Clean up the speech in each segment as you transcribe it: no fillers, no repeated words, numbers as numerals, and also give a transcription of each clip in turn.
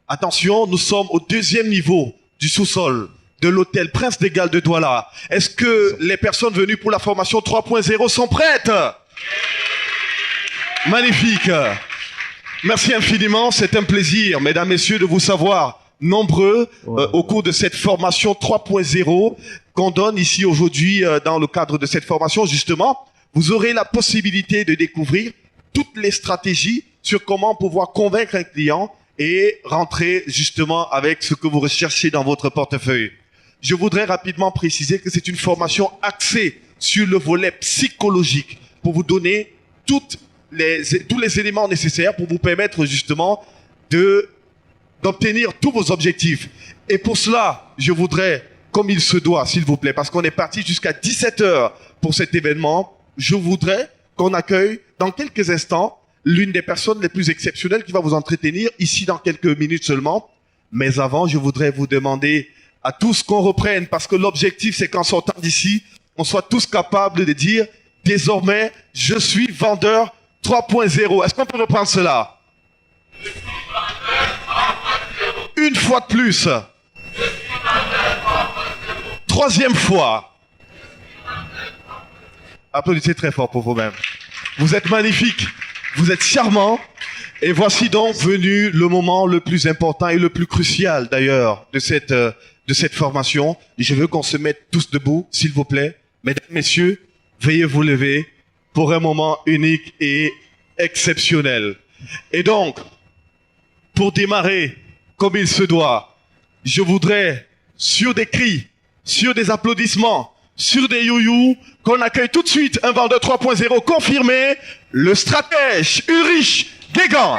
Attention, nous sommes au 2e niveau du sous-sol de l'hôtel Prince des Galles de Douala. Est-ce que les personnes venues pour la formation 3.0 sont prêtes? Magnifique. Merci infiniment. C'est un plaisir, mesdames, messieurs, de vous savoir nombreux au cours de cette formation 3.0 qu'on donne ici aujourd'hui dans le cadre de cette formation. Justement, vous aurez la possibilité de découvrir toutes les stratégies sur comment pouvoir convaincre un client et rentrer justement avec ce que vous recherchez dans votre portefeuille. Je voudrais rapidement préciser que c'est une formation axée sur le volet psychologique pour vous donner tous les éléments nécessaires pour vous permettre justement d'obtenir tous vos objectifs. Et pour cela, je voudrais, comme il se doit, s'il vous plaît, parce qu'on est parti jusqu'à 17h pour cet événement, je voudrais qu'on accueille dans quelques instants l'une des personnes les plus exceptionnelles qui va vous entretenir ici dans quelques minutes seulement. Mais avant, je voudrais vous demander à tous qu'on reprenne, parce que l'objectif, c'est qu'en sortant d'ici, on soit tous capables de dire « Désormais, je suis vendeur 3.0 ». Est-ce qu'on peut reprendre cela? Une fois de plus. 3e fois. Applaudissez très fort pour vous-même. Vous êtes magnifiques. Vous êtes charmants. Et voici donc venu le moment le plus important et le plus crucial d'ailleurs de cette formation. Je veux qu'on se mette tous debout, s'il vous plaît. Mesdames, messieurs, veuillez vous lever pour un moment unique et exceptionnel. Et donc, pour démarrer comme il se doit, je voudrais, sur des cris, sur des applaudissements, sur des you-you, qu'on accueille tout de suite un vendeur 3.0 confirmé, le stratège Ulrich Guégan.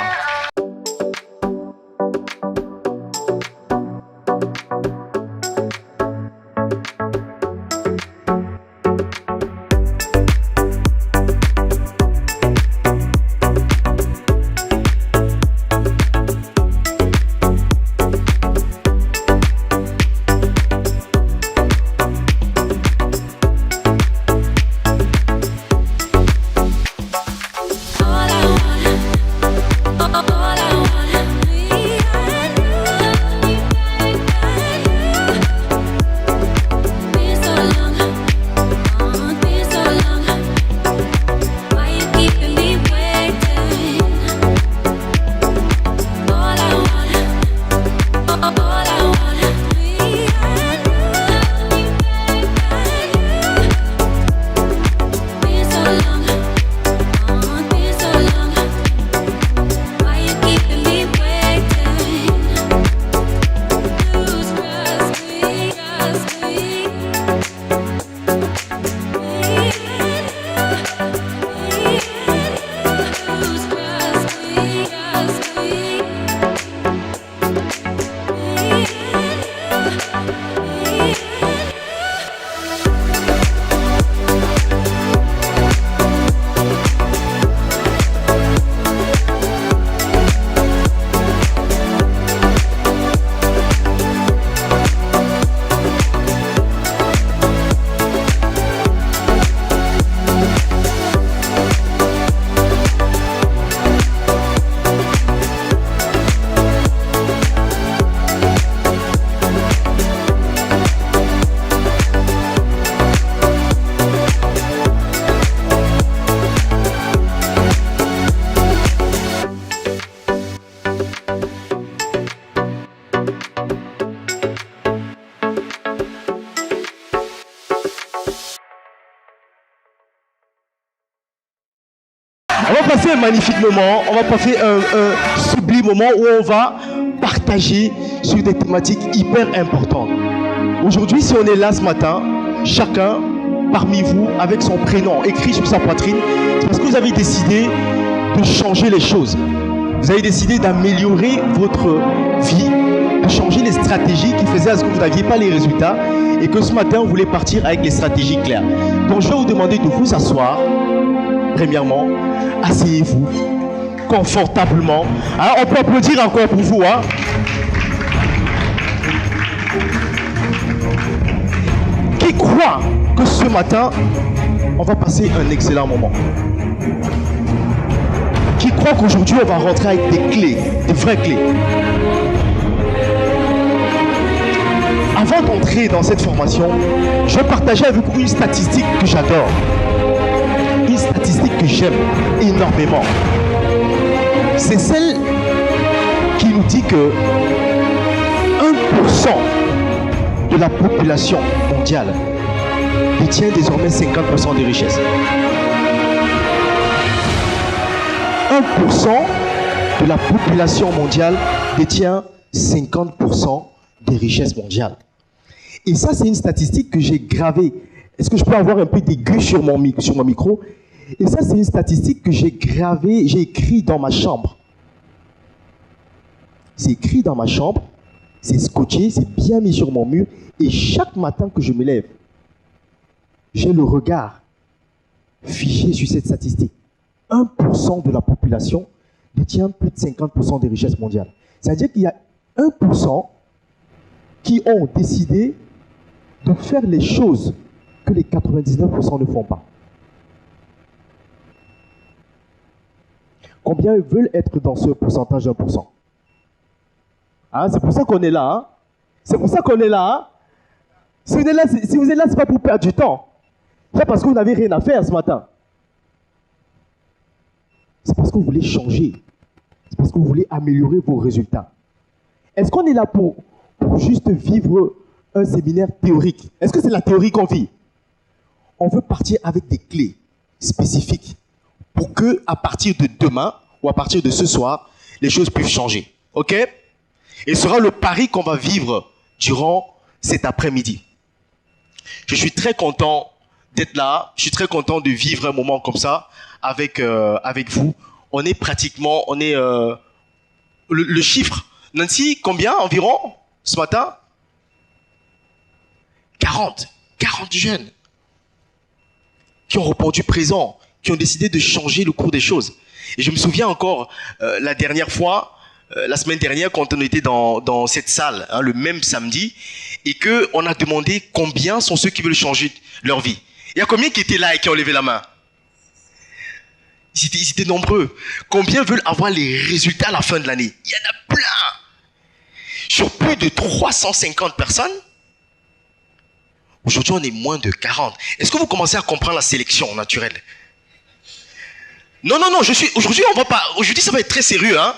On va passer un magnifique moment, on va passer un sublime moment où on va partager sur des thématiques hyper importantes. Aujourd'hui, si on est là ce matin, chacun parmi vous, avec son prénom écrit sur sa poitrine, c'est parce que vous avez décidé de changer les choses. Vous avez décidé d'améliorer votre vie, de changer les stratégies qui faisaient à ce que vous n'aviez pas les résultats et que ce matin, vous voulez partir avec des stratégies claires. Donc, je vais vous demander de vous asseoir. Premièrement, asseyez-vous confortablement. Alors, on peut applaudir encore pour vous. Hein? Qui croit que ce matin, on va passer un excellent moment? Qui croit qu'aujourd'hui, on va rentrer avec des clés, des vraies clés? avant d'entrer dans cette formation, je vais partager avec vous une statistique que j'adore. Une statistique que j'aime énormément. C'est celle qui nous dit que 1% de la population mondiale détient désormais 50% des richesses. 1% de la population mondiale détient 50% des richesses mondiales. Et ça, c'est une statistique que j'ai gravée. Est-ce que je peux avoir un peu d'aigu sur mon micro? Et ça, c'est une statistique que j'ai gravée, j'ai écrit dans ma chambre. C'est écrit dans ma chambre, c'est scotché, c'est bien mis sur mon mur. Et chaque matin que je me lève, j'ai le regard figé sur cette statistique. 1% de la population détient plus de 50% des richesses mondiales. C'est-à-dire qu'il y a 1% qui ont décidé de faire les choses que les 99% ne font pas. Combien veulent être dans ce pourcentage de 1%? Hein, c'est pour ça qu'on est là. Hein? C'est pour ça qu'on est là. Hein? Si vous êtes là, ce n'est pas pour perdre du temps. C'est parce que vous n'avez rien à faire ce matin. C'est parce que vous voulez changer. C'est parce que vous voulez améliorer vos résultats. Est-ce qu'on est là pour juste vivre un séminaire théorique? Est-ce que c'est la théorie qu'on vit? On veut partir avec des clés spécifiques pour que, à partir de demain ou à partir de ce soir, les choses puissent changer. OK? Et ce sera le pari qu'on va vivre durant cet après-midi. Je suis très content d'être là. Je suis très content de vivre un moment comme ça avec vous. On est pratiquement, le chiffre. Nancy, combien environ ce matin? 40 jeunes qui ont répondu présent, qui ont décidé de changer le cours des choses. Et je me souviens encore la dernière fois, la semaine dernière, quand on était dans cette salle, hein, le même samedi, et qu'on a demandé combien sont ceux qui veulent changer leur vie. Il y a combien qui étaient là et qui ont levé la main? Ils étaient nombreux. Combien veulent avoir les résultats à la fin de l'année? Il y en a plein. Sur plus de 350 personnes, aujourd'hui on est moins de 40. Est-ce que vous commencez à comprendre la sélection naturelle? Non, aujourd'hui on va pas. Aujourd'hui ça va être très sérieux, hein?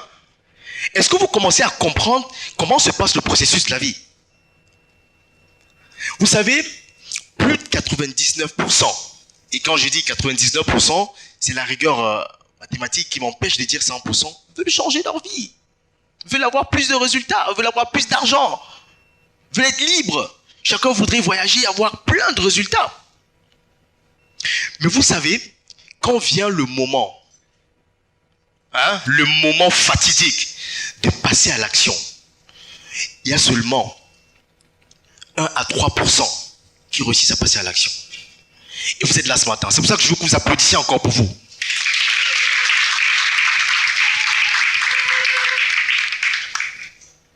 Est-ce que vous commencez à comprendre comment se passe le processus de la vie? Vous savez, plus de 99%, et quand je dis 99%, c'est la rigueur mathématique qui m'empêche de dire 100%, veulent changer leur vie, veulent avoir plus de résultats, veulent avoir plus d'argent, veulent être libres. Chacun voudrait voyager, avoir plein de résultats. Mais vous savez, quand vient le moment, hein, le moment fatidique de passer à l'action, il y a seulement 1 à 3% qui réussissent à passer à l'action. Et vous êtes là ce matin. C'est pour ça que je veux que vous applaudissiez encore pour vous.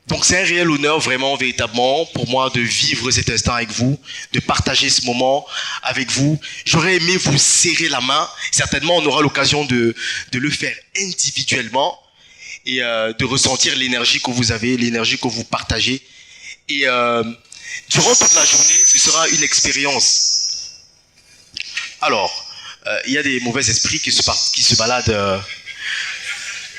Donc c'est un réel honneur, vraiment, véritablement, pour moi de vivre cet instant avec vous, de partager ce moment avec vous. J'aurais aimé vous serrer la main. Certainement, on aura l'occasion de le faire individuellement et de ressentir l'énergie que vous avez, l'énergie que vous partagez. Et durant toute la journée, ce sera une expérience. Alors, il y a des mauvais esprits qui se baladent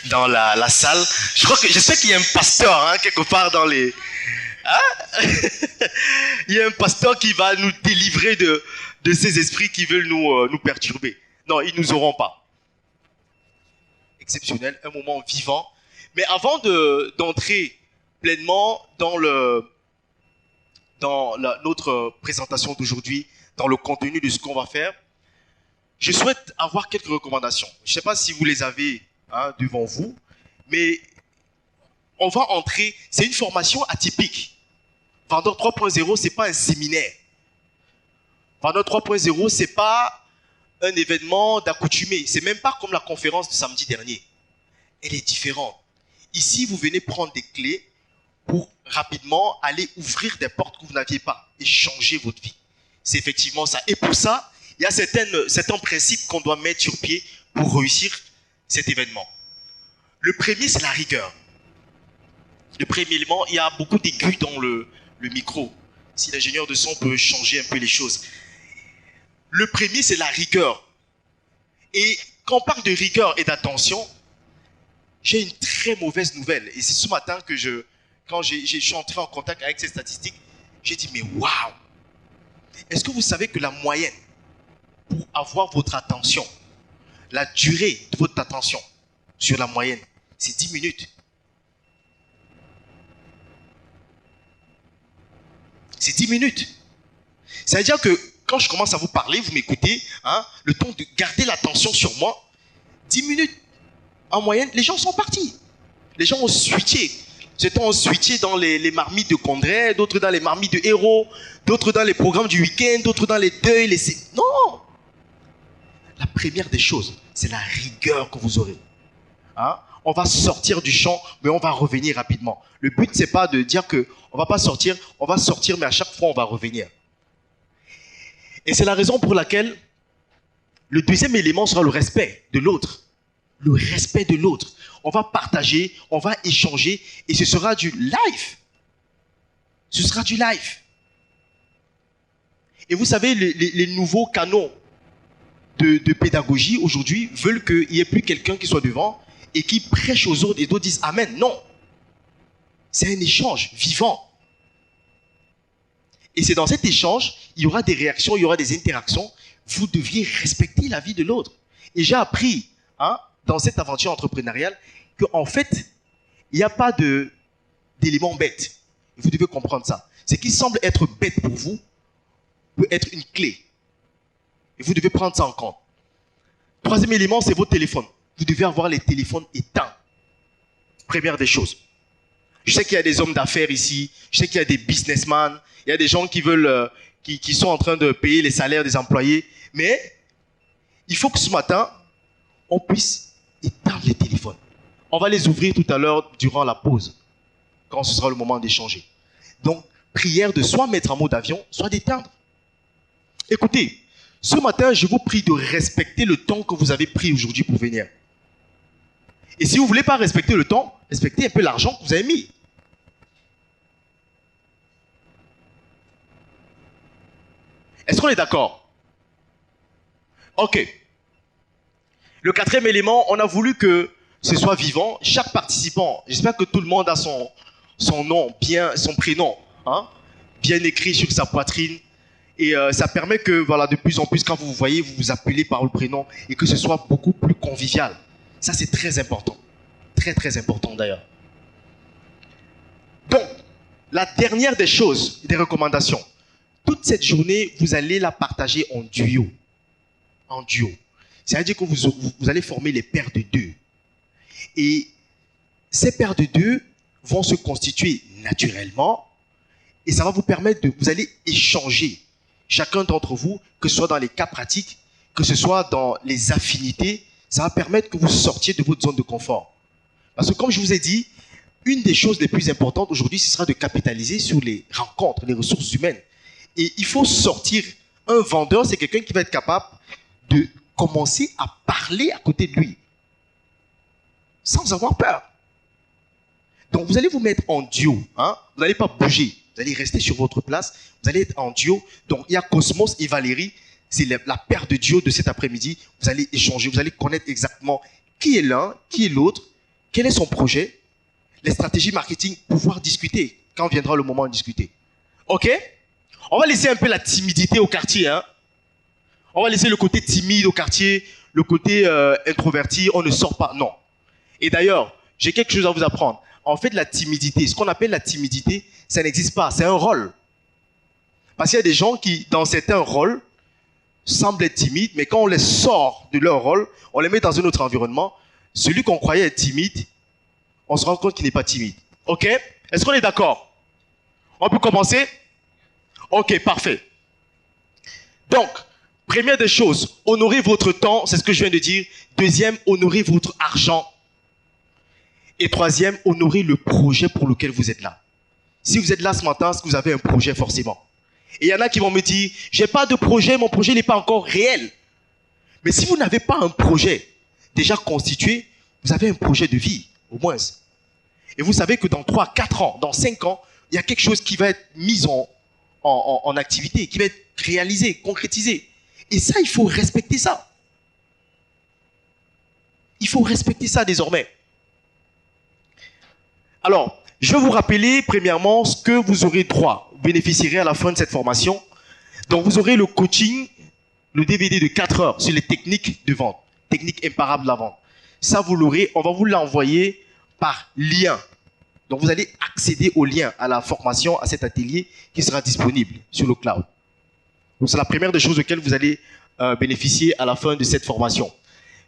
dans la salle. J'espère qu'il y a un pasteur, hein, quelque part dans les... Hein? Il y a un pasteur qui va nous délivrer de ces esprits qui veulent nous perturber. Non, ils ne nous auront pas. Exceptionnel, un moment vivant. Mais avant d'entrer pleinement dans notre présentation d'aujourd'hui, dans le contenu de ce qu'on va faire, je souhaite avoir quelques recommandations. Je ne sais pas si vous les avez, hein, devant vous, mais on va entrer, c'est une formation atypique. Vendeur 3.0, ce n'est pas un séminaire. Vendeur 3.0, ce n'est pas un événement d'accoutumé. Ce n'est même pas comme la conférence de samedi dernier. Elle est différente. Ici, vous venez prendre des clés pour rapidement aller ouvrir des portes que vous n'aviez pas et changer votre vie. C'est effectivement ça. Et pour ça, il y a certains principes qu'on doit mettre sur pied pour réussir cet événement. Le premier, c'est la rigueur. Le premier élément, il y a beaucoup d'aigus dans le micro. Si l'ingénieur de son peut changer un peu les choses. Le premier, c'est la rigueur. Et quand on parle de rigueur et d'attention, j'ai une très mauvaise nouvelle. Et c'est ce matin que quand je suis entré en contact avec ces statistiques, j'ai dit, mais waouh! Est-ce que vous savez que la moyenne pour avoir votre attention, la durée de votre attention sur la moyenne, c'est 10 minutes. C'est 10 minutes. Ça veut dire que quand je commence à vous parler, vous m'écoutez, hein, le temps de garder l'attention sur moi, 10 minutes. En moyenne, les gens sont partis. Les gens ont switché. Certains ont switché dans les marmites de congrès, d'autres dans les marmites de héros, d'autres dans les programmes du week-end, d'autres dans les deuils. Non! La première des choses, c'est la rigueur que vous aurez. Hein? On va sortir du champ, mais on va revenir rapidement. Le but, c'est pas de dire que on va pas sortir, on va sortir, mais à chaque fois, on va revenir. Et c'est la raison pour laquelle le deuxième élément sera le respect de l'autre. Le respect de l'autre. On va partager, on va échanger, et ce sera du live. Ce sera du live. Et vous savez, les nouveaux canaux de pédagogie aujourd'hui veulent qu'il n'y ait plus quelqu'un qui soit devant et qui prêche aux autres et d'autres disent Amen. Non. C'est un échange vivant. Et c'est dans cet échange, il y aura des réactions, il y aura des interactions. Vous deviez respecter la vie de l'autre. Et j'ai appris, hein, dans cette aventure entrepreneuriale, qu'en fait, il n'y a pas d'élément bête. Vous devez comprendre ça. Ce qui semble être bête pour vous peut être une clé. Et vous devez prendre ça en compte. Troisième élément, c'est votre téléphone. Vous devez avoir les téléphones éteints. Première des choses. Je sais qu'il y a des hommes d'affaires ici. Je sais qu'il y a des businessmen. Il y a des gens qui veulent, qui sont en train de payer les salaires des employés. Mais il faut que ce matin, on puisse éteindre les téléphones. On va les ouvrir tout à l'heure durant la pause, quand ce sera le moment d'échanger. Donc, prière de soit mettre en mode avion, soit d'éteindre. Écoutez, ce matin, je vous prie de respecter le temps que vous avez pris aujourd'hui pour venir. Et si vous ne voulez pas respecter le temps, respectez un peu l'argent que vous avez mis. Est-ce qu'on est d'accord? Ok. Le quatrième élément, on a voulu que ce soit vivant. Chaque participant, j'espère que tout le monde a son nom, bien, son prénom, hein, bien écrit sur sa poitrine. Et ça permet que, voilà, de plus en plus, quand vous vous voyez, vous vous appelez par le prénom et que ce soit beaucoup plus convivial. Ça, c'est très important. Très, très important d'ailleurs. Donc, la dernière des choses, des recommandations. Toute cette journée, vous allez la partager en duo. En duo. C'est-à-dire que vous allez former les paires de deux. Et ces paires de deux vont se constituer naturellement et ça va vous permettre vous allez échanger chacun d'entre vous, que ce soit dans les cas pratiques, que ce soit dans les affinités, ça va permettre que vous sortiez de votre zone de confort. Parce que comme je vous ai dit, une des choses les plus importantes aujourd'hui, ce sera de capitaliser sur les rencontres, les ressources humaines. Et il faut sortir. Un vendeur, c'est quelqu'un qui va être capable de commencer à parler à côté de lui, sans avoir peur. Donc, vous allez vous mettre en duo. Hein? Vous n'allez pas bouger. Vous allez rester sur votre place. Vous allez être en duo. Donc, il y a Cosmos et Valérie. C'est la paire de duo de cet après-midi. Vous allez échanger. Vous allez connaître exactement qui est l'un, qui est l'autre, quel est son projet, les stratégies marketing, pouvoir discuter quand viendra le moment de discuter. OK? On va laisser un peu la timidité au quartier. Hein? On va laisser le côté timide au quartier, le côté introverti, on ne sort pas. Non. Et d'ailleurs, j'ai quelque chose à vous apprendre. En fait, la timidité, ce qu'on appelle la timidité, ça n'existe pas. C'est un rôle. Parce qu'il y a des gens qui, dans certains rôles, semblent être timides, mais quand on les sort de leur rôle, on les met dans un autre environnement, celui qu'on croyait être timide, on se rend compte qu'il n'est pas timide. OK? Est-ce qu'on est d'accord? On peut commencer? OK, parfait. Donc, première des choses, honorez votre temps, c'est ce que je viens de dire. Deuxième, honorez votre argent. Et troisième, honorez le projet pour lequel vous êtes là. Si vous êtes là ce matin, c'est que vous avez un projet forcément. Et il y en a qui vont me dire, j'ai pas de projet, mon projet n'est pas encore réel. Mais si vous n'avez pas un projet déjà constitué, vous avez un projet de vie, au moins. Et vous savez que dans 3, 4 ans, dans 5 ans, il y a quelque chose qui va être mis en activité, qui va être réalisé, concrétisé. Et ça, il faut respecter ça. Il faut respecter ça désormais. Alors, je vais vous rappeler premièrement ce que vous aurez droit. Vous bénéficierez à la fin de cette formation. Donc, vous aurez le coaching, le DVD de 4 heures sur les techniques de vente, techniques imparables de la vente. Ça, vous l'aurez, on va vous l'envoyer par lien. Donc, vous allez accéder au lien, à la formation, à cet atelier qui sera disponible sur le cloud. Donc, c'est la première des choses auxquelles vous allez bénéficier à la fin de cette formation.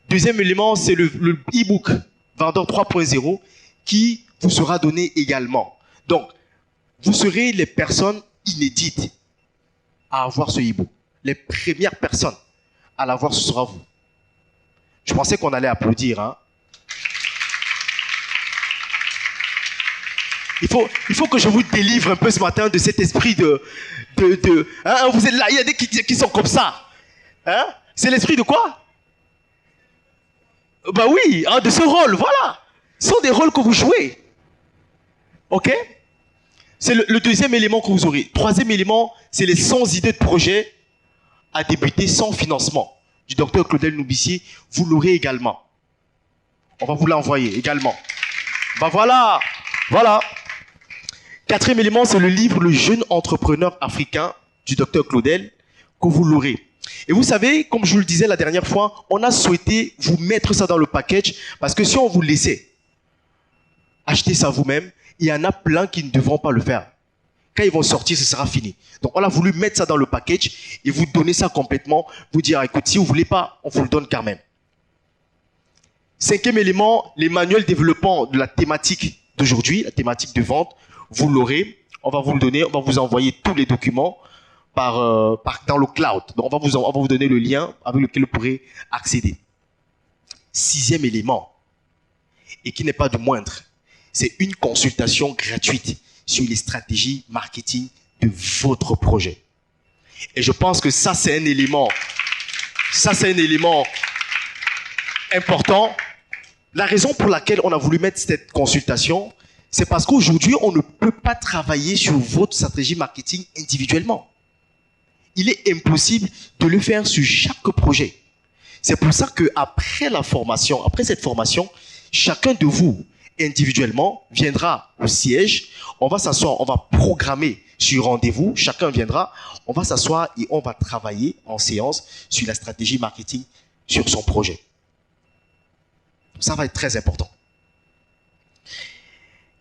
Deuxième élément, c'est le e-book Vendeur 3.0 qui vous sera donné également. Donc, vous serez les personnes inédites à avoir ce e-book. Les premières personnes à l'avoir, ce sera vous. Je pensais qu'on allait applaudir, hein. Il faut que je vous délivre un peu ce matin de cet esprit hein, vous êtes là, il y a des qui sont comme ça. Hein? C'est l'esprit de quoi? Bah oui, hein, de ce rôle, voilà. Ce sont des rôles que vous jouez. Ok? C'est le deuxième élément que vous aurez. Troisième élément, c'est les 100 idées de projet à débuter sans financement du docteur Claudel Noubissier. Vous l'aurez également. On va vous l'envoyer également. Bah voilà. Voilà. Quatrième élément, c'est le livre Le jeune entrepreneur africain du docteur Claudel, que vous l'aurez. Et vous savez, comme je vous le disais la dernière fois, on a souhaité vous mettre ça dans le package parce que si on vous laissait acheter ça vous-même, il y en a plein qui ne devront pas le faire. Quand ils vont sortir, ce sera fini. Donc, on a voulu mettre ça dans le package et vous donner ça complètement, vous dire, écoute, si vous ne voulez pas, on vous le donne quand même. Cinquième élément, les manuels développement de la thématique d'aujourd'hui, la thématique de vente, vous l'aurez. On va vous le donner, on va vous envoyer tous les documents dans le cloud. Donc, on va vous donner le lien avec lequel vous pourrez accéder. Sixième élément, et qui n'est pas du moindre, c'est une consultation gratuite sur les stratégies marketing de votre projet. Et je pense que ça, c'est un élément important. La raison pour laquelle on a voulu mettre cette consultation, c'est parce qu'aujourd'hui, on ne peut pas travailler sur votre stratégie marketing individuellement. Il est impossible de le faire sur chaque projet. C'est pour ça qu'après cette formation, chacun de vous, individuellement, viendra au siège. On va s'asseoir, on va programmer sur rendez-vous. Chacun viendra, on va s'asseoir et on va travailler en séance sur la stratégie marketing sur son projet. Ça va être très important.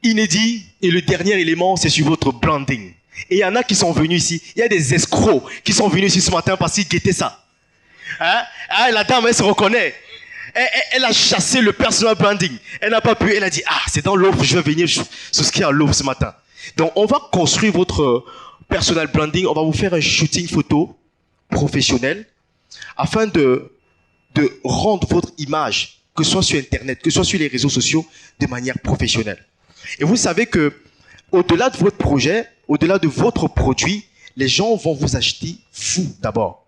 Inédit, et le dernier élément, c'est sur votre branding. Et il y en a qui sont venus ici. Il y a des escrocs qui sont venus ici ce matin parce qu'ils guettaient ça. Hein? Ah, la dame, elle se reconnaît. Elle a chassé le personal branding. Elle n'a pas pu. Elle a dit, ah, c'est dans l'offre, je vais venir sur ce qui est à l'offre ce matin. Donc, on va construire votre personal branding. On va vous faire un shooting photo professionnel afin de rendre votre image, que ce soit sur Internet, que ce soit sur les réseaux sociaux, de manière professionnelle. Et vous savez que au-delà de votre projet, au-delà de votre produit, les gens vont vous acheter vous d'abord.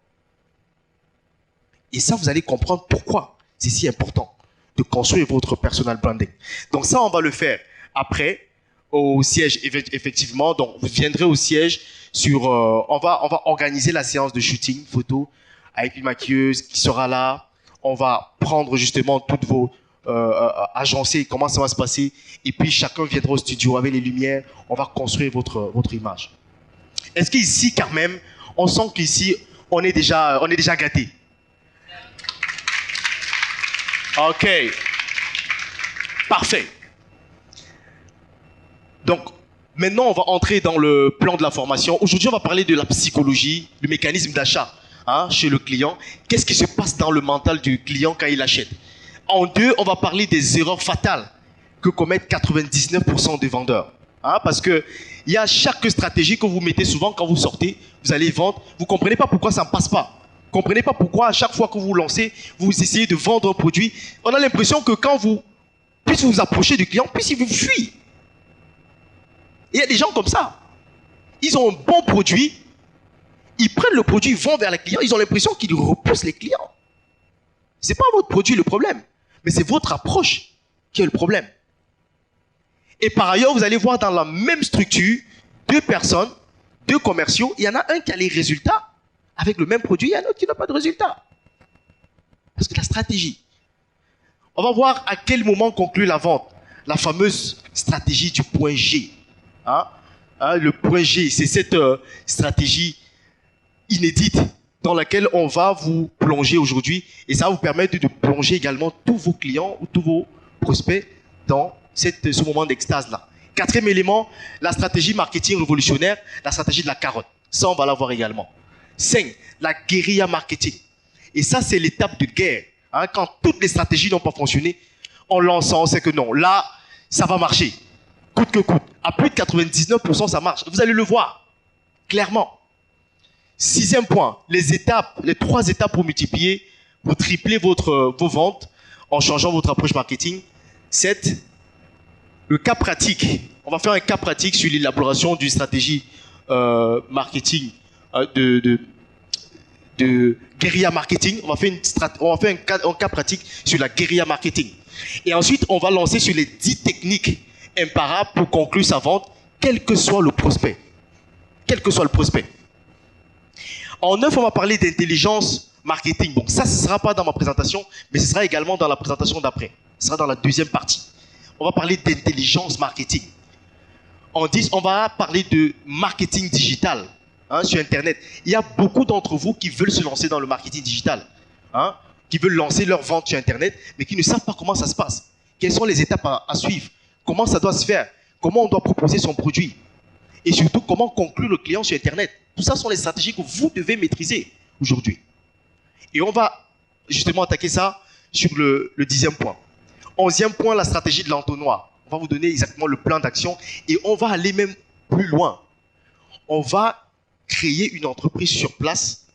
Et ça, vous allez comprendre pourquoi c'est si important de construire votre personal branding. Donc ça, on va le faire après au siège, effectivement. Donc vous viendrez au siège on va organiser la séance de shooting photo avec une maquilleuse qui sera là. On va prendre justement toutes vos agencer comment ça va se passer et puis chacun viendra au studio avec les lumières. On va construire votre image. Est-ce qu'ici quand même on sent qu'ici on est déjà gâté? Ok, parfait. Donc maintenant on va entrer dans le plan de la formation. Aujourd'hui on va parler de la psychologie, du mécanisme d'achat chez le client. Qu'est-ce qui se passe dans le mental du client quand il achète? En deux, on va parler des erreurs fatales que commettent 99% des vendeurs. Parce que il y a chaque stratégie que vous mettez souvent quand vous sortez, vous allez vendre, vous ne comprenez pas pourquoi ça ne passe pas. Vous ne comprenez pas pourquoi à chaque fois que vous lancez, vous essayez de vendre un produit. On a l'impression que quand plus vous approchez du client, plus il vous fuit. Il y a des gens comme ça. Ils ont un bon produit, ils prennent le produit, ils vont vers les clients, ils ont l'impression qu'ils repoussent les clients. Ce n'est pas votre produit le problème, mais c'est votre approche qui est le problème. Et par ailleurs, vous allez voir dans la même structure, deux personnes, deux commerciaux, il y en a un qui a les résultats avec le même produit, il y en a un autre qui n'a pas de résultats. Parce que la stratégie. On va voir à quel moment conclut la vente. La fameuse stratégie du point G. Le point G, c'est cette stratégie inédite dans laquelle on va vous plonger aujourd'hui. Et ça va vous permettre de plonger également tous vos clients ou tous vos prospects dans ce moment d'extase-là. Quatrième élément, la stratégie marketing révolutionnaire, la stratégie de la carotte. Ça, on va la voir également. 5, la guérilla marketing. Et ça, c'est l'étape de guerre. Quand toutes les stratégies n'ont pas fonctionné, on lance ça, on sait que non. Là, ça va marcher. Coûte que coûte. À plus de 99%, ça marche. Vous allez le voir. Clairement. 6e point, les 3 étapes pour multiplier, pour tripler vos ventes en changeant votre approche marketing. 7, le cas pratique. On va faire un cas pratique sur l'élaboration d'une stratégie marketing de guérilla marketing. On va faire un cas pratique sur la guérilla marketing. Et ensuite, on va lancer sur les 10 techniques imparables pour conclure sa vente, quel que soit le prospect. Quel que soit le prospect. En 9, on va parler d'intelligence marketing. Bon, ça, ce ne sera pas dans ma présentation, mais ce sera également dans la présentation d'après. Ce sera dans la deuxième partie. On va parler d'intelligence marketing. En 10, on va parler de marketing digital sur Internet. Il y a beaucoup d'entre vous qui veulent se lancer dans le marketing digital, qui veulent lancer leur vente sur Internet, mais qui ne savent pas comment ça se passe. Quelles sont les étapes à suivre? Comment ça doit se faire? Comment on doit proposer son produit? Et surtout, comment conclure le client sur Internet? Tout ça sont les stratégies que vous devez maîtriser aujourd'hui. Et on va justement attaquer ça sur le 10e point. 11e point, la stratégie de l'entonnoir. On va vous donner exactement le plan d'action et on va aller même plus loin. On va créer une entreprise sur place.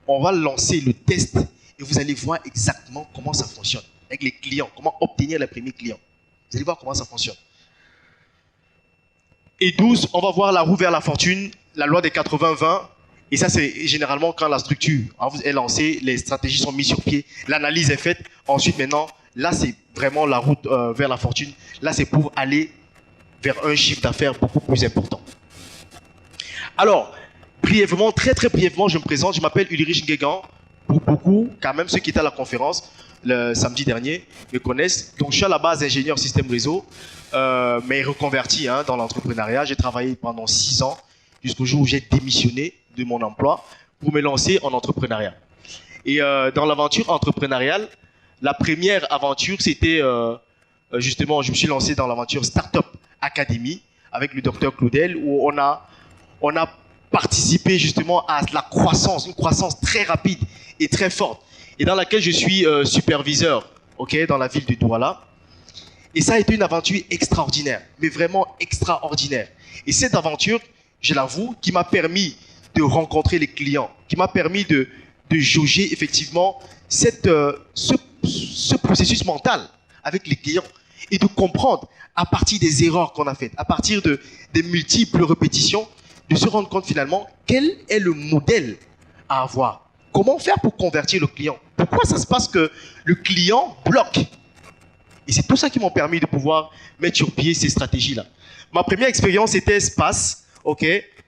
On va lancer le test et vous allez voir exactement comment ça fonctionne avec les clients, comment obtenir les premiers clients. Vous allez voir comment ça fonctionne. Et 12, on va voir la roue vers la fortune, la loi des 80-20. Et ça, c'est généralement quand la structure est lancée, les stratégies sont mises sur pied, l'analyse est faite. Ensuite, maintenant, là, c'est vraiment la route vers la fortune. Là, c'est pour aller vers un chiffre d'affaires beaucoup plus important. Alors, brièvement, très très brièvement, je me présente. Je m'appelle Ulrich Nguégan. Pour beaucoup, quand même, ceux qui étaient à la conférence le samedi dernier me connaissent. Donc, je suis à la base ingénieur système réseau, mais reconverti dans l'entrepreneuriat. J'ai travaillé pendant 6 ans jusqu'au jour où j'ai démissionné de mon emploi pour me lancer en entrepreneuriat. Et dans l'aventure entrepreneuriale, la première aventure, c'était justement, je me suis lancé dans l'aventure Startup Academy avec le docteur Claudel, où on a participé justement à la croissance, une croissance très rapide et très forte, et dans laquelle je suis superviseur, dans la ville de Douala. Et ça a été une aventure extraordinaire, mais vraiment extraordinaire. Et cette aventure, je l'avoue, qui m'a permis de rencontrer les clients, qui m'a permis de jauger effectivement ce processus mental avec les clients et de comprendre à partir des erreurs qu'on a faites, à partir des multiples répétitions, de se rendre compte finalement quel est le modèle à avoir. Comment faire pour convertir le client? Pourquoi ça se passe que le client bloque? Et c'est tout ça qui m'a permis de pouvoir mettre sur pied ces stratégies-là. Ma première expérience était SPAS,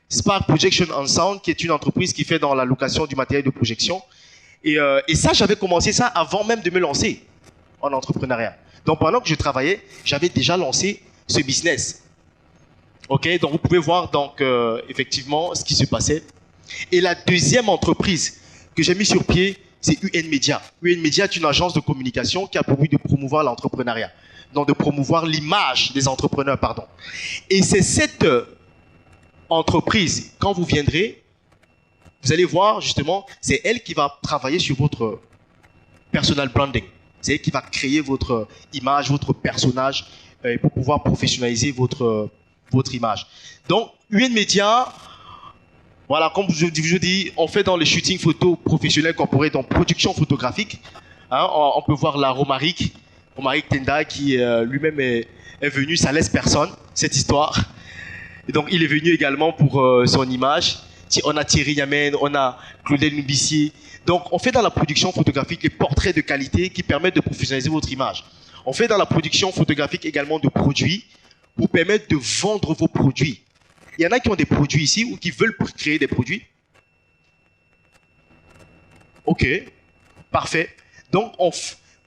Spark Projection and Sound, qui est une entreprise qui fait dans la location du matériel de projection. Et ça, j'avais commencé ça avant même de me lancer en entrepreneuriat. Donc, pendant que je travaillais, j'avais déjà lancé ce business. Donc, vous pouvez voir donc, effectivement ce qui se passait. Et la deuxième entreprise que j'ai mis sur pied, c'est UN Media. UN Media est une agence de communication qui a pour but de promouvoir l'entrepreneuriat. Donc, de promouvoir l'image des entrepreneurs, pardon. Et c'est cette entreprise, quand vous viendrez, vous allez voir justement, c'est elle qui va travailler sur votre personal branding. C'est elle qui va créer votre image, votre personnage, pour pouvoir professionnaliser votre image. Donc, UN Media, voilà, comme je dis, on fait dans les shootings photos professionnels corporels, dans production photographique. On peut voir la Romaric Tenda, qui lui-même est venu, ça laisse personne, cette histoire. Et donc, il est venu également pour son image. On a Thierry Yamen, on a Claudel Nubissier. Donc, on fait dans la production photographique les portraits de qualité qui permettent de professionnaliser votre image. On fait dans la production photographique également de produits pour permettre de vendre vos produits Il y en a qui ont des produits ici ou qui veulent créer des produits? Ok, parfait. Donc,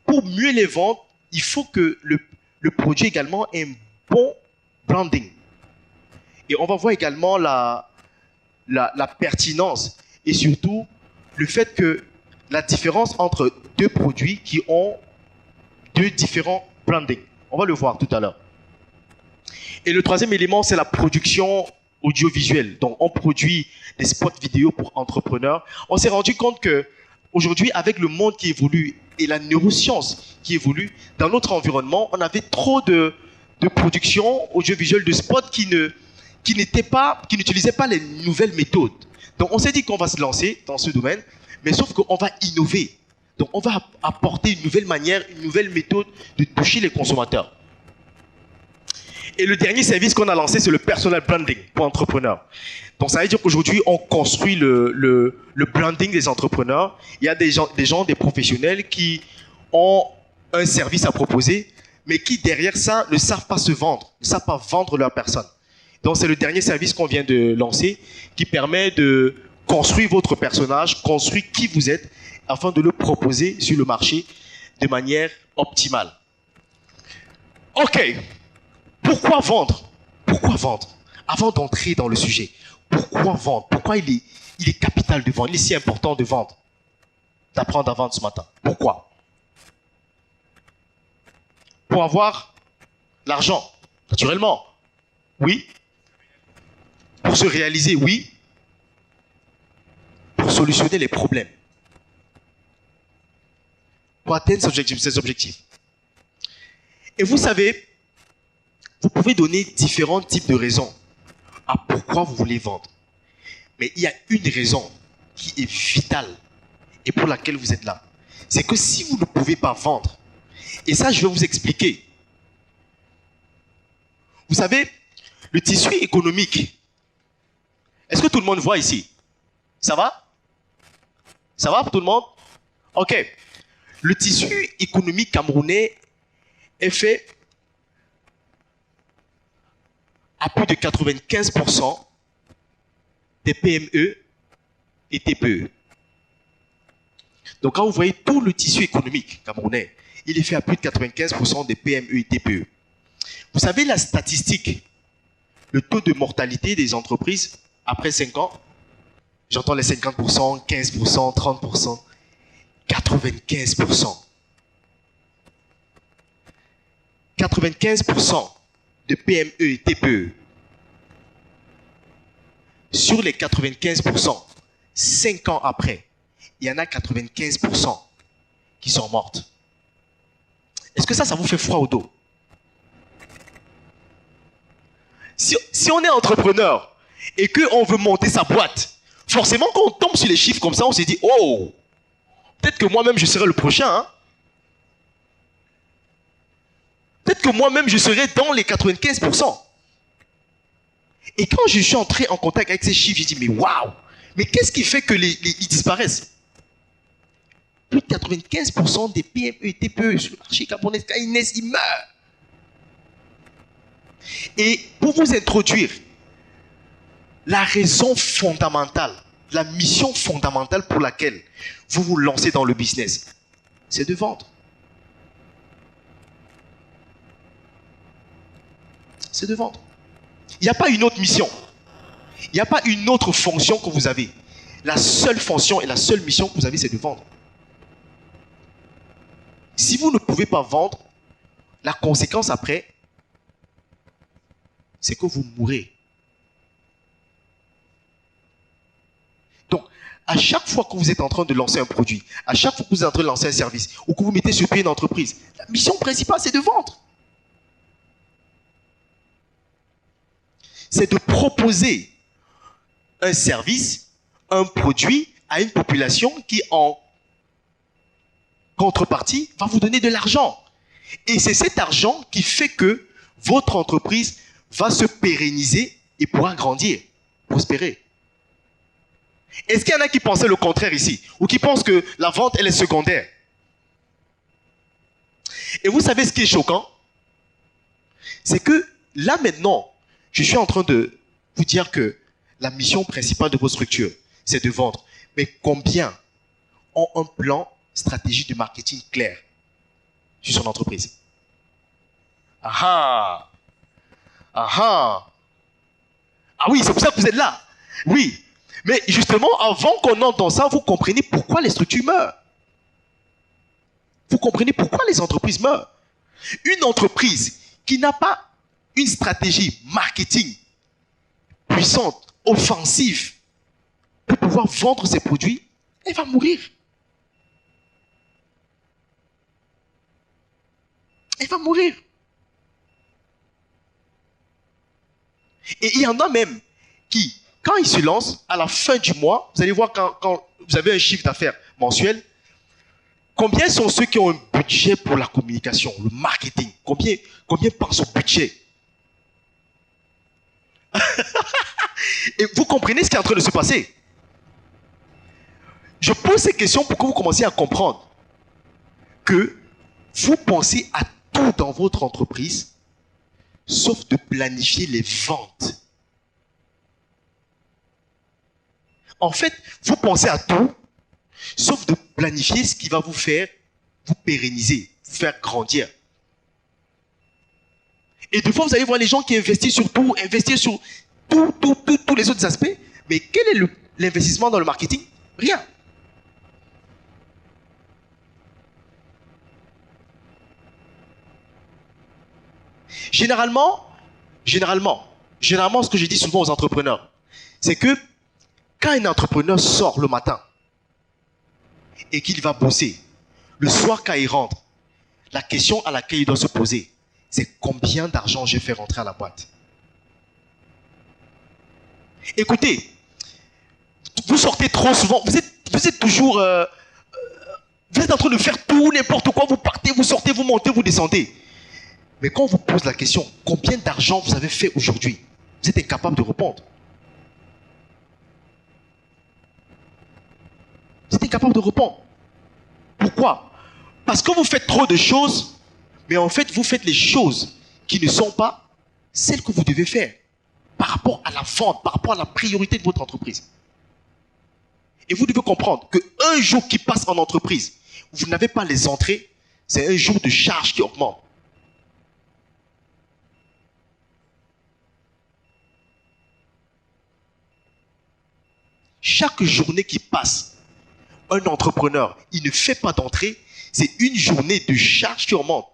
pour mieux les vendre, il faut que le produit également ait un bon branding. Et on va voir également la pertinence et surtout le fait que la différence entre deux produits qui ont deux différents brandings. On va le voir tout à l'heure. Et le troisième élément, c'est la production audiovisuelle. Donc, on produit des spots vidéo pour entrepreneurs. On s'est rendu compte que aujourd'hui, avec le monde qui évolue et la neuroscience qui évolue, dans notre environnement, on avait trop de production audiovisuelle, de spots qui n'utilisaient pas les nouvelles méthodes. Donc, on s'est dit qu'on va se lancer dans ce domaine, mais sauf qu'on va innover. Donc, on va apporter une nouvelle manière, une nouvelle méthode de toucher les consommateurs. Et le dernier service qu'on a lancé, c'est le personal branding pour entrepreneurs. Donc, ça veut dire qu'aujourd'hui, on construit le branding des entrepreneurs. Il y a des gens, des professionnels qui ont un service à proposer, mais qui, derrière ça, ne savent pas se vendre, ne savent pas vendre leur personne. Donc, c'est le dernier service qu'on vient de lancer qui permet de construire votre personnage, construire qui vous êtes, afin de le proposer sur le marché de manière optimale. OK. Pourquoi vendre? Pourquoi vendre? Avant d'entrer dans le sujet, pourquoi vendre? Pourquoi il est capital de vendre? Il est si important de vendre, d'apprendre à vendre ce matin. Pourquoi? Pour avoir l'argent, naturellement. Oui. Pour se réaliser, oui. Pour solutionner les problèmes. Pour atteindre ces objectifs. Et vous savez, vous pouvez donner différents types de raisons à pourquoi vous voulez vendre. Mais il y a une raison qui est vitale et pour laquelle vous êtes là. C'est que si vous ne pouvez pas vendre, et ça je vais vous expliquer. Vous savez, le tissu économique, est-ce que tout le monde voit ici? Ça va? Ça va pour tout le monde? Ok. Le tissu économique camerounais est fait à plus de 95% des PME et TPE. Donc quand vous voyez tout le tissu économique camerounais, il est fait à plus de 95% des PME et TPE. Vous savez la statistique, le taux de mortalité des entreprises après 5 ans, j'entends les 50%, 15%, 30%, 95%. 95% de PME et TPE. Sur les 95%, 5 ans après, il y en a 95% qui sont mortes. Est-ce que ça vous fait froid au dos? Si on est entrepreneur et qu'on veut monter sa boîte, forcément quand on tombe sur les chiffres comme ça, on se dit, oh, peut-être que moi-même je serai le prochain. Hein? Peut-être que moi-même je serai dans les 95%. Et quand je suis entré en contact avec ces chiffres, j'ai dit, mais waouh, mais qu'est-ce qui fait que ils disparaissent? Plus de 95% des PME et TPE sur le marché camerounais, quand ils naissent, ils meurent. Et pour vous introduire, la raison fondamentale, la mission fondamentale pour laquelle vous vous lancez dans le business, c'est de vendre. C'est de vendre. Il n'y a pas une autre mission. Il n'y a pas une autre fonction que vous avez. La seule fonction et la seule mission que vous avez, c'est de vendre. Si vous ne pouvez pas vendre, la conséquence après, c'est que vous mourrez. Donc, à chaque fois que vous êtes en train de lancer un produit, à chaque fois que vous êtes en train de lancer un service, ou que vous mettez sur pied une entreprise, la mission principale, c'est de vendre. C'est de proposer un service, un produit à une population qui, en contrepartie, va vous donner de l'argent. Et c'est cet argent qui fait que votre entreprise va se pérenniser et pourra grandir, prospérer. Est-ce qu'il y en a qui pensaient le contraire ici? Ou qui pensent que la vente, elle est secondaire? Et vous savez ce qui est choquant? C'est que là maintenant, je suis en train de vous dire que la mission principale de vos structures, c'est de vendre. Mais combien ont un plan stratégique de marketing clair sur son entreprise? Ah ah! Ah oui, c'est pour ça que vous êtes là. Oui. Mais justement, avant qu'on entende ça, vous comprenez pourquoi les structures meurent. Vous comprenez pourquoi les entreprises meurent. Une entreprise qui n'a pas une stratégie marketing puissante, offensive, pour pouvoir vendre ses produits, elle va mourir. Elle va mourir. Et il y en a même qui, quand ils se lancent, à la fin du mois, vous allez voir quand vous avez un chiffre d'affaires mensuel, combien sont ceux qui ont un budget pour la communication, le marketing? Combien pensent au budget? Et vous comprenez ce qui est en train de se passer? Je pose ces questions pour que vous commenciez à comprendre que vous pensez à tout dans votre entreprise, sauf de planifier les ventes. En fait, vous pensez à tout, sauf de planifier ce qui va vous faire vous pérenniser, vous faire grandir. Et des fois, vous allez voir les gens qui investissent sur tout, investir sur tous les autres aspects. Mais quel est l'investissement dans le marketing? Rien. Généralement, ce que je dis souvent aux entrepreneurs, c'est que quand un entrepreneur sort le matin et qu'il va bosser, le soir quand il rentre, la question à laquelle il doit se poser, c'est combien d'argent j'ai fait rentrer à la boîte. Écoutez, vous sortez trop souvent, vous êtes toujours, vous êtes en train de faire tout, n'importe quoi, vous partez, vous sortez, vous montez, vous descendez. Mais quand on vous pose la question, combien d'argent vous avez fait aujourd'hui, vous êtes incapable de répondre. Vous êtes incapable de répondre. Pourquoi? Parce que vous faites trop de choses, mais en fait, vous faites les choses qui ne sont pas celles que vous devez faire par rapport à la vente, par rapport à la priorité de votre entreprise. Et vous devez comprendre qu'un jour qui passe en entreprise, vous n'avez pas les entrées, c'est un jour de charge qui augmente. Chaque journée qui passe, un entrepreneur, il ne fait pas d'entrée, c'est une journée de charge qui augmente.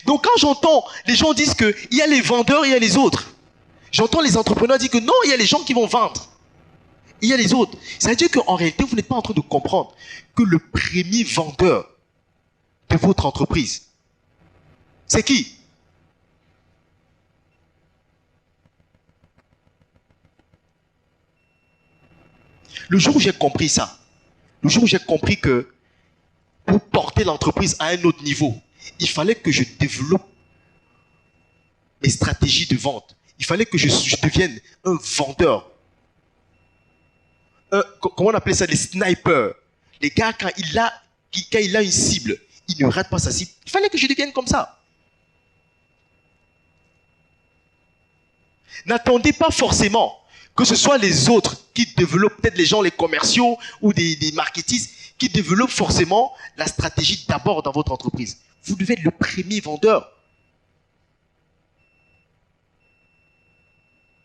Donc quand j'entends les gens disent qu'il y a les vendeurs, il y a les autres. J'entends les entrepreneurs dire que non, il y a les gens qui vont vendre. Il y a les autres. Ça veut dire qu'en réalité, vous n'êtes pas en train de comprendre que le premier vendeur de votre entreprise, c'est qui? Le jour où j'ai compris ça, le jour où j'ai compris que pour porter l'entreprise à un autre niveau, il fallait que je développe mes stratégies de vente. Il fallait que je devienne un vendeur. Comment on appelle ça? Les snipers. Les gars, quand il a une cible, il ne rate pas sa cible. Il fallait que je devienne comme ça. N'attendez pas forcément que ce soit les autres qui développent, peut-être les gens, les commerciaux ou des marketistes, qui développent forcément la stratégie d'abord dans votre entreprise. Vous devez être le premier vendeur.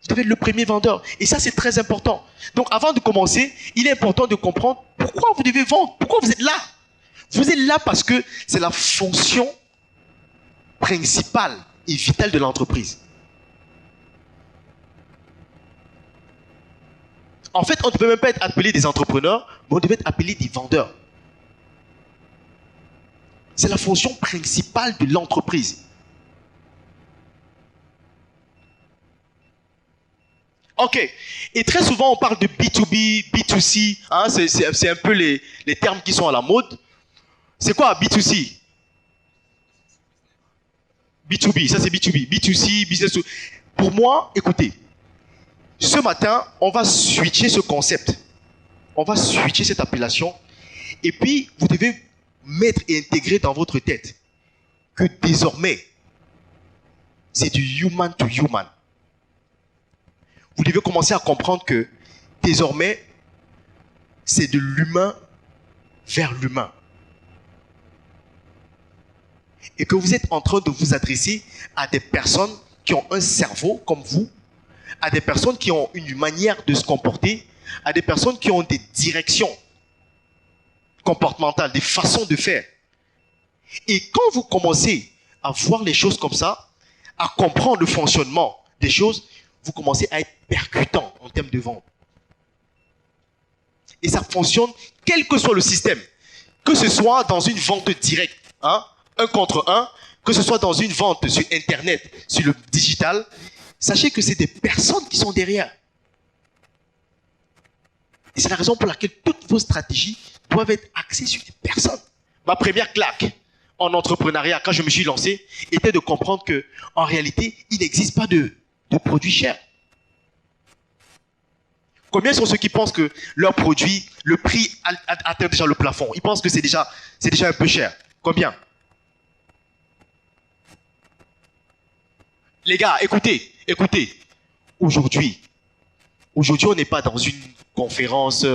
Vous devez être le premier vendeur. Et ça, c'est très important. Donc, avant de commencer, il est important de comprendre pourquoi vous devez vendre. Pourquoi vous êtes là? Vous êtes là parce que c'est la fonction principale et vitale de l'entreprise. En fait, on ne peut même pas être appelé des entrepreneurs, mais on devait être appelé des vendeurs. C'est la fonction principale de l'entreprise. Ok. Et très souvent, on parle de B2B, B2C. Hein, c'est un peu les termes qui sont à la mode. C'est quoi B2C? B2B, ça c'est B2B. B2C, business to... Pour moi, écoutez, ce matin, on va switcher ce concept. On va switcher cette appellation. Et puis, vous devez mettre et intégrer dans votre tête que désormais, C'est du human to human. Vous devez commencer à comprendre que désormais, c'est de l'humain vers l'humain. Et que vous êtes en train de vous adresser à des personnes qui ont un cerveau comme vous, à des personnes qui ont une manière de se comporter, à des personnes qui ont des directions comportementales, des façons de faire. Et quand vous commencez à voir les choses comme ça, à comprendre le fonctionnement des choses, vous commencez à être percutant en termes de vente. Et ça fonctionne quel que soit le système. Que ce soit dans une vente directe, hein, un contre un, que ce soit dans une vente sur Internet, sur le digital, sachez que c'est des personnes qui sont derrière. Et c'est la raison pour laquelle toutes vos stratégies doivent être axées sur des personnes. Ma première claque en entrepreneuriat, quand je me suis lancé, était de comprendre que, en réalité, il n'existe pas de produits chers. Combien sont ceux qui pensent que leur produit, le prix atteint déjà le plafond? Ils pensent que c'est déjà un peu cher. Combien? Les gars, écoutez. Aujourd'hui, on n'est pas dans une conférence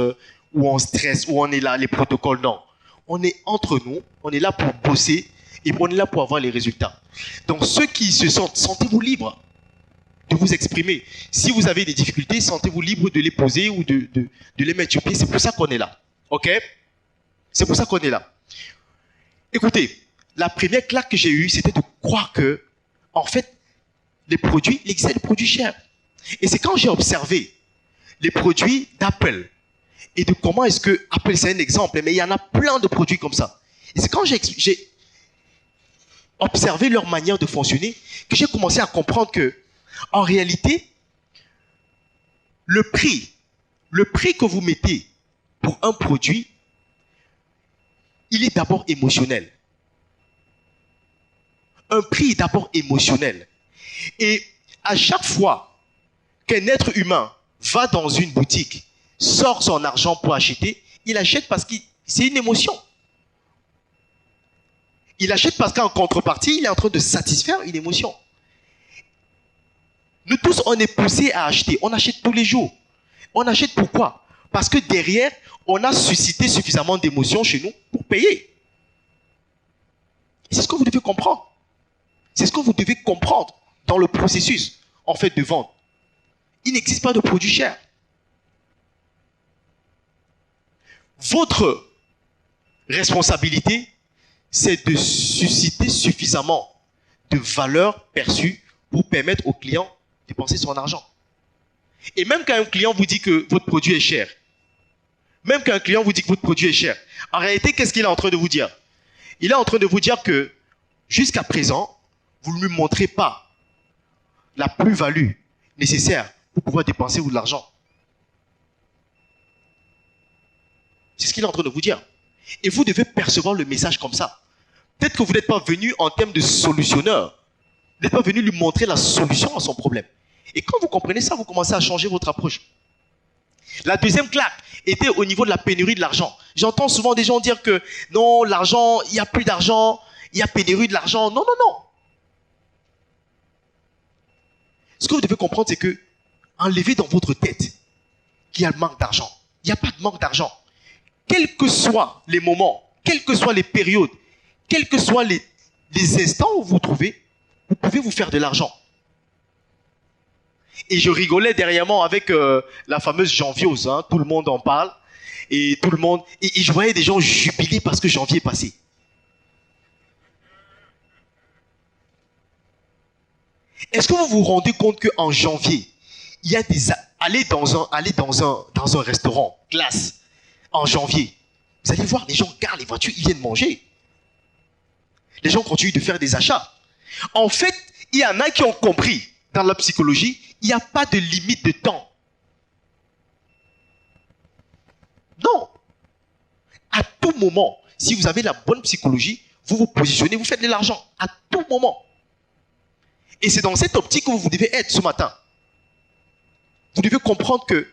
où on stresse, où on est là, les protocoles, non. On est entre nous, on est là pour bosser et on est là pour avoir les résultats. Donc ceux qui se sentent, sentez-vous libres de vous exprimer. Si vous avez des difficultés, sentez-vous libre de les poser ou de les mettre sur pied. C'est pour ça qu'on est là. Ok? C'est pour ça qu'on est là. Écoutez, la première claque que j'ai eue, c'était de croire que, en fait, les produits, il existait des produits chers. Et c'est quand j'ai observé les produits d'Apple et de comment est-ce que Apple, c'est un exemple, mais il y en a plein de produits comme ça. Et c'est quand j'ai observé leur manière de fonctionner que j'ai commencé à comprendre que, en réalité, le prix que vous mettez pour un produit, il est d'abord émotionnel. Un prix est d'abord émotionnel. Et à chaque fois qu'un être humain va dans une boutique, sort son argent pour acheter, il achète parce que c'est une émotion. Il achète parce qu'en contrepartie, il est en train de satisfaire une émotion. Nous tous, on est poussés à acheter. On achète tous les jours. On achète pourquoi? Parce que derrière, on a suscité suffisamment d'émotions chez nous pour payer. Et c'est ce que vous devez comprendre. C'est ce que vous devez comprendre dans le processus, en fait, de vente. Il n'existe pas de produit cher. Votre responsabilité, c'est de susciter suffisamment de valeur perçue pour permettre au client de dépenser son argent. Et même quand un client vous dit que votre produit est cher, en réalité, qu'est-ce qu'il est en train de vous dire? Il est en train de vous dire que jusqu'à présent, vous ne lui montrez pas la plus-value nécessaire pour pouvoir dépenser de l'argent. C'est ce qu'il est en train de vous dire. Et vous devez percevoir le message comme ça. Peut-être que vous n'êtes pas venu en termes de solutionneur. Vous n'êtes pas venu lui montrer la solution à son problème. Et quand vous comprenez ça, vous commencez à changer votre approche. La deuxième claque était au niveau de la pénurie de l'argent. J'entends souvent des gens dire que non, l'argent, il n'y a plus d'argent, il y a pénurie de l'argent. Non, non, non. Ce que vous devez comprendre, c'est que enlevez dans votre tête qu'il y a le manque d'argent. Il n'y a pas de manque d'argent. Quels que soient les moments, quelles que soient les périodes, quels que soient les instants où vous vous trouvez, vous pouvez vous faire de l'argent. Et je rigolais dernièrement avec la fameuse janviose, hein, tout le monde en parle, et tout le monde, et je voyais des gens jubiler parce que janvier est passé. Est-ce que vous vous rendez compte qu'en janvier, il y a aller dans un restaurant, classe, en janvier, vous allez voir, les gens garent les voitures, ils viennent manger. Les gens continuent de faire des achats. En fait, il y en a qui ont compris, dans la psychologie, il n'y a pas de limite de temps. Non. À tout moment, si vous avez la bonne psychologie, vous vous positionnez, vous faites de l'argent. À tout moment. Et c'est dans cette optique que vous devez être ce matin. Vous devez comprendre que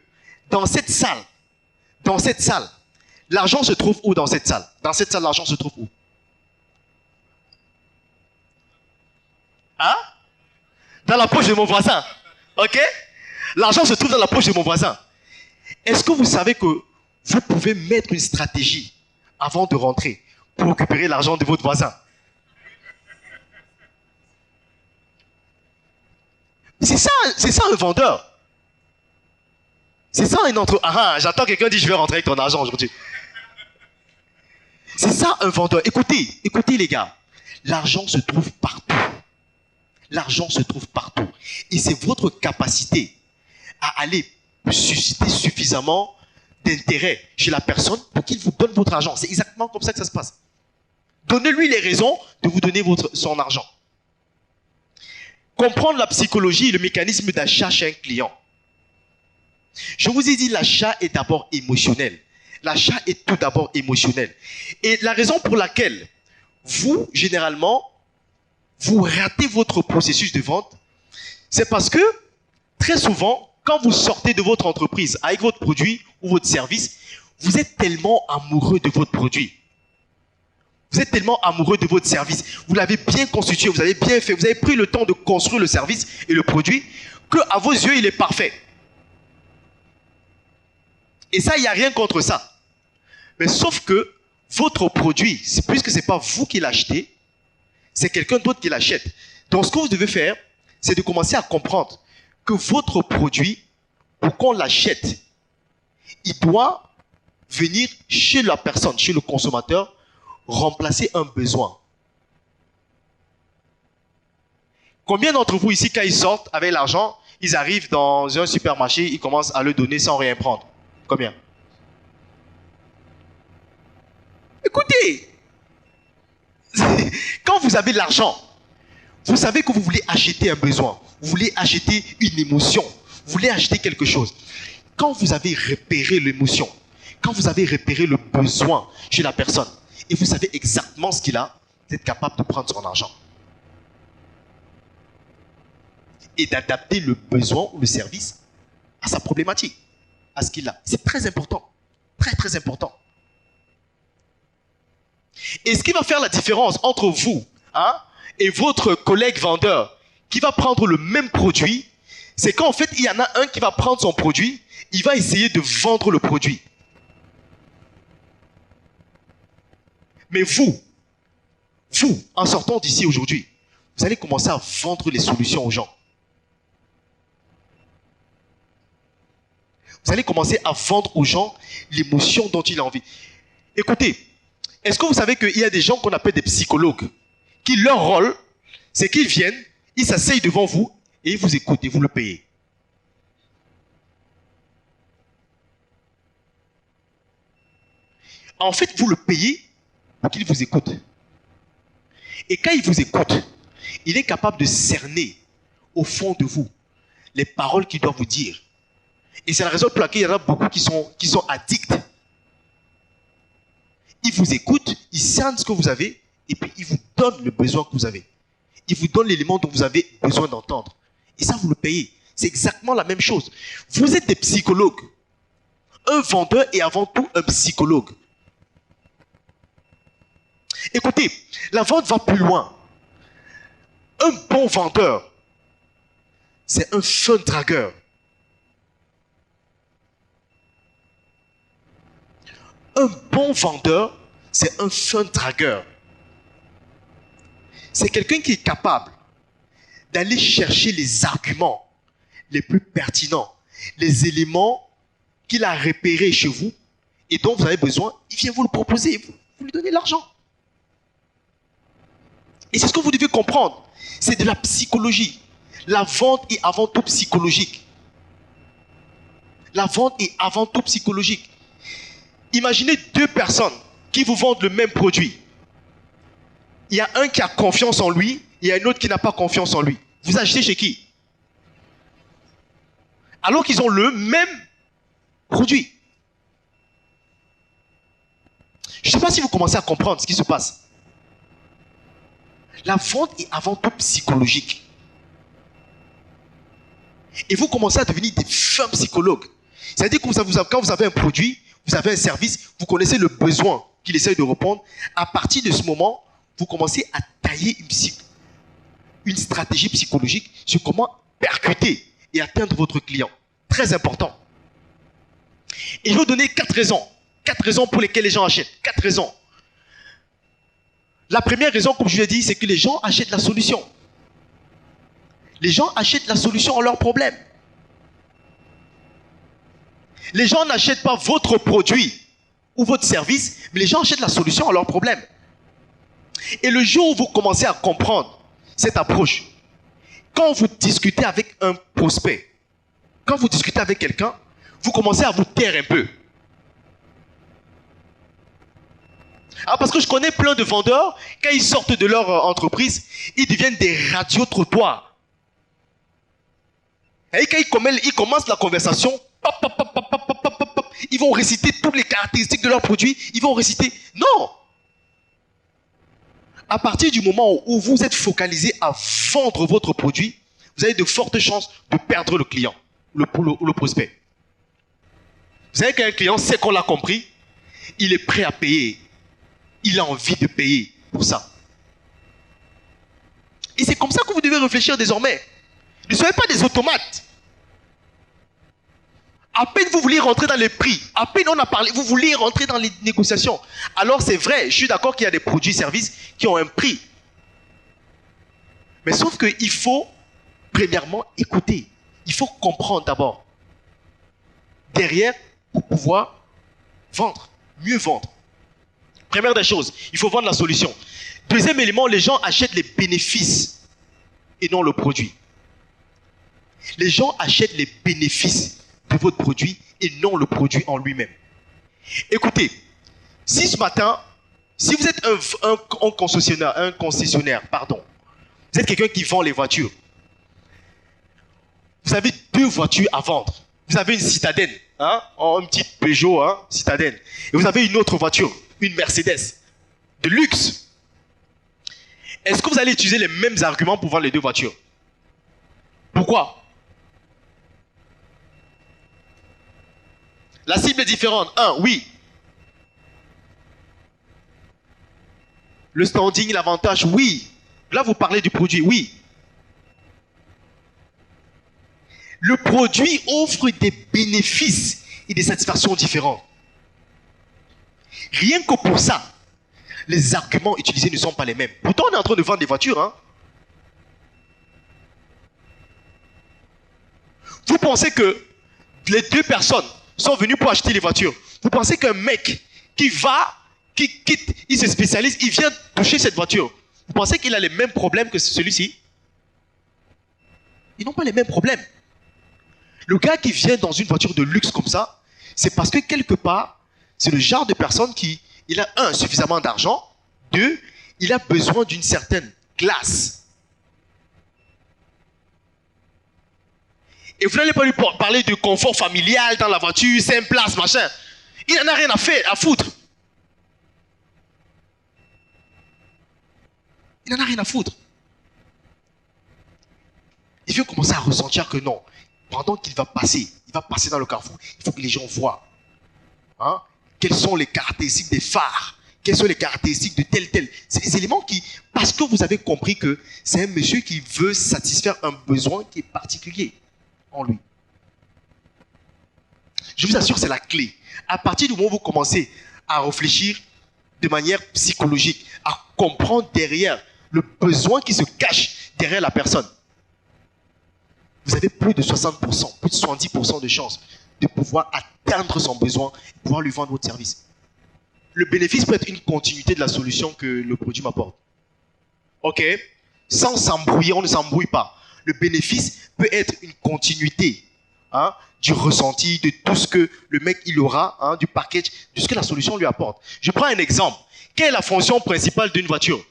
dans cette salle, l'argent se trouve où dans cette salle? Dans cette salle, l'argent se trouve où? Hein? dans la poche de mon voisin. Ok? L'argent se trouve dans la poche de mon voisin. Est-ce que vous savez que vous pouvez mettre une stratégie avant de rentrer pour récupérer l'argent de votre voisin? C'est ça un vendeur. C'est ça un entre... Ah, j'attends quelqu'un dit je vais rentrer avec ton argent aujourd'hui. C'est ça un vendeur. Écoutez les gars. L'argent se trouve partout. L'argent se trouve partout. Et c'est votre capacité à aller susciter suffisamment d'intérêt chez la personne pour qu'il vous donne votre argent. C'est exactement comme ça que ça se passe. Donnez-lui les raisons de vous donner son argent. Comprendre la psychologie et le mécanisme d'achat chez un client. Je vous ai dit, l'achat est d'abord émotionnel. L'achat est tout d'abord émotionnel. Et la raison pour laquelle vous, généralement, vous ratez votre processus de vente, c'est parce que, très souvent, quand vous sortez de votre entreprise avec votre produit ou votre service, vous êtes tellement amoureux de votre produit. Vous êtes tellement amoureux de votre service. Vous l'avez bien constitué, vous avez bien fait, vous avez pris le temps de construire le service et le produit, qu'à vos yeux, il est parfait. Et ça, il n'y a rien contre ça. Mais sauf que votre produit, puisque ce n'est pas vous qui l'achetez, c'est quelqu'un d'autre qui l'achète. Donc, ce que vous devez faire, c'est de commencer à comprendre que votre produit, pour qu'on l'achète, il doit venir chez la personne, chez le consommateur, remplacer un besoin. Combien d'entre vous ici, quand ils sortent avec l'argent, ils arrivent dans un supermarché, ils commencent à le donner sans rien prendre? Combien? Écoutez, quand vous avez de l'argent, vous savez que vous voulez acheter un besoin, vous voulez acheter une émotion, vous voulez acheter quelque chose. Quand vous avez repéré l'émotion, quand vous avez repéré le besoin chez la personne, et vous savez exactement ce qu'il a, vous êtes capable de prendre son argent. Et d'adapter le besoin ou le service à sa problématique, à ce qu'il a. C'est très important. Très, très important. Et ce qui va faire la différence entre vous et votre collègue vendeur qui va prendre le même produit, c'est qu'en fait, il y en a un qui va prendre son produit, il va essayer de vendre le produit. Mais vous, en sortant d'ici aujourd'hui, vous allez commencer à vendre les solutions aux gens. Vous allez commencer à vendre aux gens l'émotion dont il a envie. Écoutez, est-ce que vous savez qu'il y a des gens qu'on appelle des psychologues, qui leur rôle, c'est qu'ils viennent, ils s'asseyent devant vous et ils vous écoutent et vous le payez. En fait, vous le payez pour qu'il vous écoute. Et quand il vous écoute, il est capable de cerner au fond de vous les paroles qu'il doit vous dire. Et c'est la raison pour laquelle il y en a beaucoup qui sont addicts. Il vous écoute, il cerne ce que vous avez, et puis il vous donne le besoin que vous avez. Il vous donne l'élément dont vous avez besoin d'entendre. Et ça, vous le payez. C'est exactement la même chose. Vous êtes des psychologues. Un vendeur est avant tout un psychologue. Écoutez, la vente va plus loin. Un bon vendeur, c'est un fin dragueur. Un bon vendeur, c'est un fin dragueur. C'est quelqu'un qui est capable d'aller chercher les arguments les plus pertinents, les éléments qu'il a repérés chez vous et dont vous avez besoin. Il vient vous le proposer, vous lui donnez l'argent. Et c'est ce que vous devez comprendre. C'est de la psychologie. La vente est avant tout psychologique. La vente est avant tout psychologique. Imaginez deux personnes qui vous vendent le même produit. Il y a un qui a confiance en lui, il y a un autre qui n'a pas confiance en lui. Vous achetez chez qui? Alors qu'ils ont le même produit. Je ne sais pas si vous commencez à comprendre ce qui se passe. La vente est avant tout psychologique. Et vous commencez à devenir des fins psychologues. C'est-à-dire que quand vous avez un produit, vous avez un service, vous connaissez le besoin qu'il essaie de répondre. À partir de ce moment, vous commencez à tailler une stratégie psychologique sur comment percuter et atteindre votre client. Très important. Et je vais vous donner 4 raisons. 4 raisons pour lesquelles les gens achètent. 4 raisons. La première raison, comme je l'ai dit, c'est que les gens achètent la solution. Les gens achètent la solution à leurs problèmes. Les gens n'achètent pas votre produit ou votre service, mais les gens achètent la solution à leurs problèmes. Et le jour où vous commencez à comprendre cette approche, quand vous discutez avec un prospect, quand vous discutez avec quelqu'un, vous commencez à vous taire un peu. Ah, parce que je connais plein de vendeurs, quand ils sortent de leur entreprise, ils deviennent des radiotrottoirs. Et quand ils commencent la conversation, pop, pop, pop, pop, pop, pop, pop, pop, ils vont réciter toutes les caractéristiques de leur produit. Ils vont réciter. Non! À partir du moment où vous êtes focalisé à vendre votre produit, vous avez de fortes chances de perdre le client, le prospect. Vous savez qu'un client sait qu'on l'a compris, il est prêt à payer. Il a envie de payer pour ça. Et c'est comme ça que vous devez réfléchir désormais. Ne soyez pas des automates. À peine vous voulez rentrer dans les prix, à peine on a parlé, vous voulez rentrer dans les négociations. Alors c'est vrai, je suis d'accord qu'il y a des produits et services qui ont un prix. Mais sauf qu'il faut, premièrement, écouter. Il faut comprendre d'abord. Derrière, pour pouvoir vendre, mieux vendre. Première des choses, il faut vendre la solution. Deuxième élément, les gens achètent les bénéfices et non le produit. Les gens achètent les bénéfices de votre produit et non le produit en lui-même. Écoutez, si ce matin, si vous êtes un concessionnaire, vous êtes quelqu'un qui vend les voitures, vous avez 2 voitures à vendre. Vous avez une citadine, une petite Peugeot, citadine, et vous avez une autre voiture, une Mercedes, de luxe. Est-ce que vous allez utiliser les mêmes arguments pour vendre les 2 voitures? Pourquoi? La cible est différente. Oui. Le standing, l'avantage, oui. Là, vous parlez du produit, oui. Le produit offre des bénéfices et des satisfactions différentes. Rien que pour ça, les arguments utilisés ne sont pas les mêmes. Pourtant, on est en train de vendre des voitures. Vous pensez que les 2 personnes sont venues pour acheter les voitures. Vous pensez qu'un mec qui quitte, il se spécialise, il vient toucher cette voiture. Vous pensez qu'il a les mêmes problèmes que celui-ci? Ils n'ont pas les mêmes problèmes. Le gars qui vient dans une voiture de luxe comme ça, c'est parce que quelque part, c'est le genre de personne qui, il a 1, suffisamment d'argent, 2, il a besoin d'une certaine classe. Et vous n'allez pas lui parler de confort familial dans la voiture, 5 places, machin. Il n'en a rien à foutre. Il n'en a rien à foutre. Il veut commencer à ressentir que non. Pendant qu'il va passer, dans le carrefour, il faut que les gens voient. Quelles sont les caractéristiques des phares? Quelles sont les caractéristiques de tel. C'est des éléments qui, parce que vous avez compris que c'est un monsieur qui veut satisfaire un besoin qui est particulier en lui. Je vous assure, c'est la clé. À partir du moment où vous commencez à réfléchir de manière psychologique, à comprendre derrière le besoin qui se cache derrière la personne, vous avez plus de 60%, plus de 70% de chances de pouvoir atteindre son besoin et pouvoir lui vendre votre service. Le bénéfice peut être une continuité de la solution que le produit m'apporte. Ok? Sans s'embrouiller, on ne s'embrouille pas. Le bénéfice peut être une continuité du ressenti, de tout ce que le mec il aura, du package, de ce que la solution lui apporte. Je prends un exemple. Quelle est la fonction principale d'une voiture?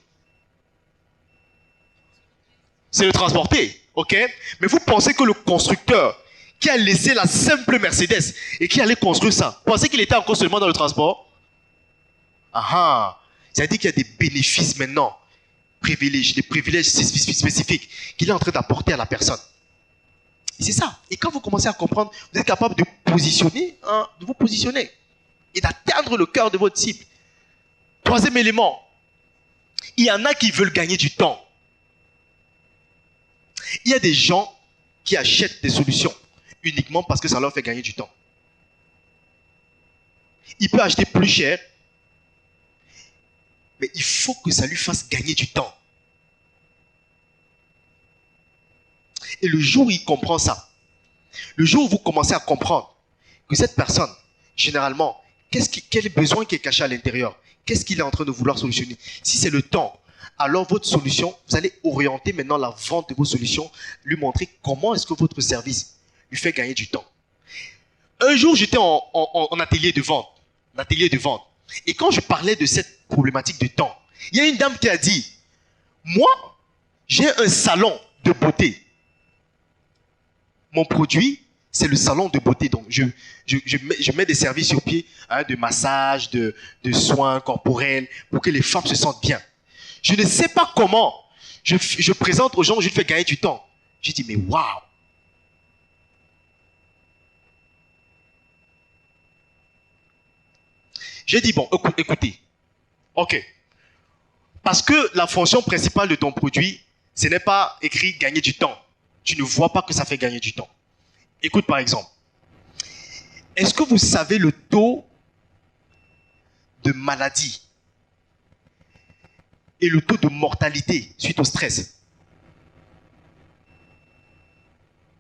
C'est de transporter, ok? Mais vous pensez que le constructeur qui a laissé la simple Mercedes et qui allait construire ça, pensez qu'il était encore seulement dans le transport? C'est-à-dire qu'il y a des bénéfices maintenant, des privilèges spécifiques qu'il est en train d'apporter à la personne. Et c'est ça. Et quand vous commencez à comprendre, vous êtes capable de vous positionner et d'atteindre le cœur de votre cible. 3e élément, il y en a qui veulent gagner du temps. Il y a des gens qui achètent des solutions uniquement parce que ça leur fait gagner du temps. Il peut acheter plus cher, mais il faut que ça lui fasse gagner du temps. Et le jour où il comprend ça, le jour où vous commencez à comprendre que cette personne, généralement, quel besoin qui est caché à l'intérieur, qu'est-ce qu'il est en train de vouloir solutionner? Si c'est le temps, alors votre solution, vous allez orienter maintenant la vente de vos solutions, lui montrer comment est-ce que votre service lui fait gagner du temps. Un jour, j'étais en atelier de vente. Et quand je parlais de cette problématique de temps, il y a une dame qui a dit, moi, j'ai un salon de beauté. Mon produit, c'est le salon de beauté. Donc, je mets des services sur pied, hein, de massage, de soins corporels, pour que les femmes se sentent bien. Je ne sais pas comment je présente aux gens, je fais gagner du temps. J'ai dit, mais waouh! J'ai dit, bon, écoutez, ok. Parce que la fonction principale de ton produit, ce n'est pas écrit gagner du temps. Tu ne vois pas que ça fait gagner du temps. Écoute par exemple. Est-ce que vous savez le taux de maladie et le taux de mortalité suite au stress?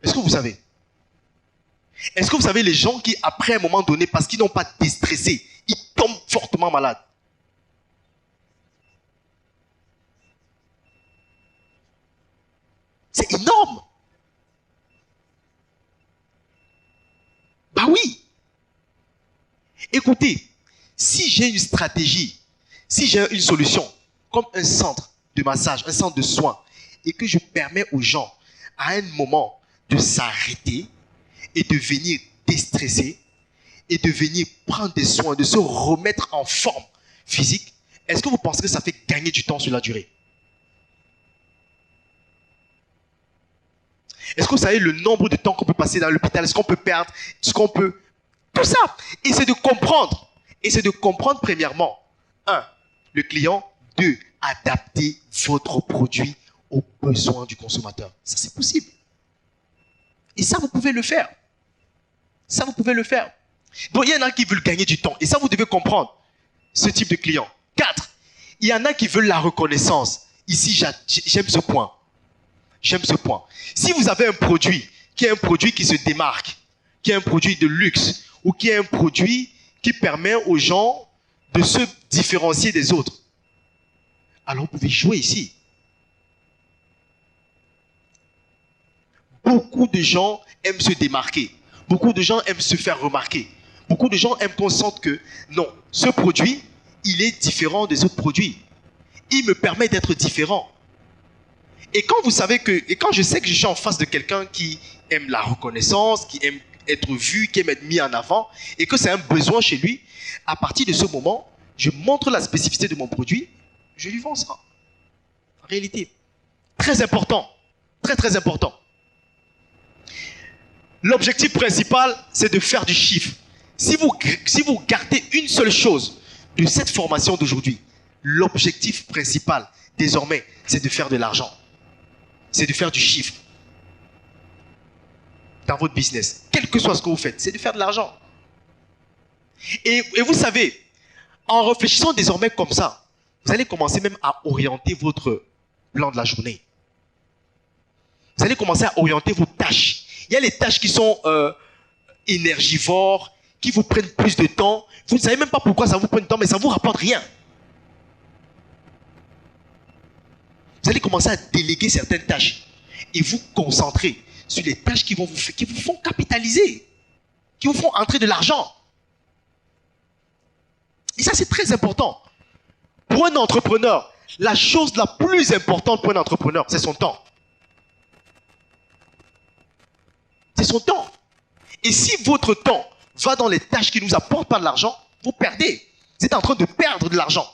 Est-ce que vous savez? Est-ce que vous savez les gens qui, après un moment donné, parce qu'ils n'ont pas déstressé, ils tombent fortement malades? C'est énorme. Bah oui. Écoutez, si j'ai une stratégie, si j'ai une solution, comme un centre de massage, un centre de soins, et que je permets aux gens, à un moment, de s'arrêter et de venir déstresser et de venir prendre des soins, de se remettre en forme physique, est-ce que vous pensez que ça fait gagner du temps sur la durée? Est-ce que vous savez le nombre de temps qu'on peut passer dans l'hôpital? Est-ce qu'on peut perdre? Est-ce qu'on peut... Tout ça. Et c'est de comprendre. Et c'est de comprendre premièrement, 1, le client, 2, adapter votre produit aux besoins du consommateur. Ça, c'est possible. Et ça, vous pouvez le faire. Ça, vous pouvez le faire. Donc, il y en a qui veulent gagner du temps. Et ça, vous devez comprendre ce type de client. 4, il y en a qui veulent la reconnaissance. Ici, j'aime ce point. J'aime ce point. Si vous avez un produit qui est un produit qui se démarque, qui est un produit de luxe, ou qui est un produit qui permet aux gens de se différencier des autres, alors vous pouvez jouer ici. Beaucoup de gens aiment se démarquer. Beaucoup de gens aiment se faire remarquer. Beaucoup de gens aiment qu'on sente que non, ce produit, il est différent des autres produits. Il me permet d'être différent. Et quand vous savez que, et quand je sais que je suis en face de quelqu'un qui aime la reconnaissance, qui aime être vu, qui aime être mis en avant, et que c'est un besoin chez lui, à partir de ce moment, je montre la spécificité de mon produit, je lui vends ça. En réalité, très important, très très important. L'objectif principal, c'est de faire du chiffre. Si vous gardez une seule chose de cette formation d'aujourd'hui, l'objectif principal, désormais, c'est de faire de l'argent. C'est de faire du chiffre dans votre business. Quel que soit ce que vous faites, c'est de faire de l'argent. Et vous savez, en réfléchissant désormais comme ça, vous allez commencer même à orienter votre plan de la journée. Vous allez commencer à orienter vos tâches. Il y a les tâches qui sont énergivores, qui vous prennent plus de temps. Vous ne savez même pas pourquoi ça vous prend du temps, mais ça ne vous rapporte rien. Vous allez commencer à déléguer certaines tâches et vous concentrer sur les tâches qui vous font capitaliser, qui vous font entrer de l'argent. Et ça, c'est très important. Pour un entrepreneur, la chose la plus importante pour un entrepreneur, c'est son temps. C'est son temps. Et si votre temps va dans les tâches qui ne nous apportent pas de l'argent, vous perdez. Vous êtes en train de perdre de l'argent.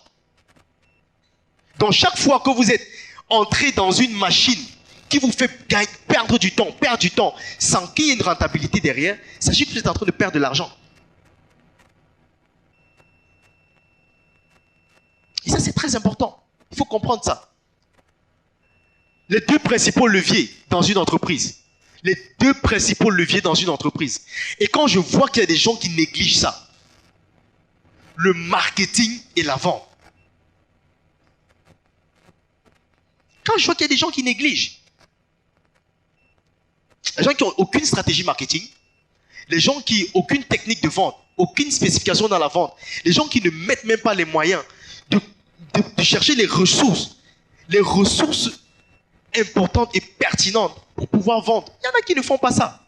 Donc chaque fois que vous êtes entré dans une machine qui vous fait perdre du temps, sans qu'il y ait une rentabilité derrière, sachez que vous êtes en train de perdre de l'argent. Et ça, c'est très important. Il faut comprendre ça. Les deux principaux leviers dans une entreprise. Les deux principaux leviers dans une entreprise. Et quand je vois qu'il y a des gens qui négligent ça, le marketing et la vente. Quand je vois qu'il y a des gens qui négligent, les gens qui n'ont aucune stratégie marketing, les gens qui n'ont aucune technique de vente, aucune spécification dans la vente, les gens qui ne mettent même pas les moyens de chercher les ressources importantes et pertinentes pour pouvoir vendre. Il y en a qui ne font pas ça.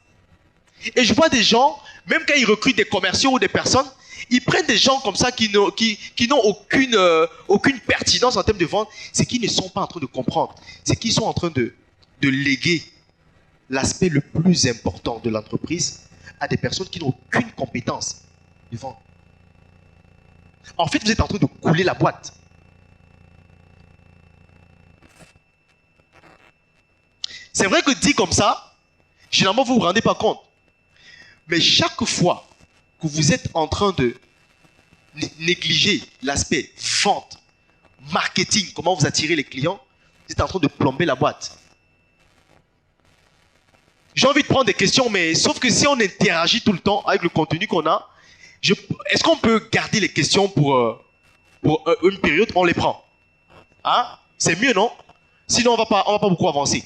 Et je vois des gens, même quand ils recrutent des commerciaux ou des personnes, ils prennent des gens comme ça qui n'ont aucune pertinence en termes de vente. C'est qu'ils ne sont pas en train de comprendre. C'est qu'ils sont en train de léguer l'aspect le plus important de l'entreprise à des personnes qui n'ont aucune compétence de vente. En fait, vous êtes en train de couler la boîte. C'est vrai que dit comme ça, généralement vous ne vous rendez pas compte. Mais chaque fois que vous êtes en train de négliger l'aspect vente, marketing, comment vous attirez les clients, vous êtes en train de plomber la boîte. J'ai envie de prendre des questions, mais sauf que si on interagit tout le temps avec le contenu qu'on a, est-ce qu'on peut garder les questions pour une période? On les prend. Hein? C'est mieux, non? Sinon, on va pas beaucoup avancer.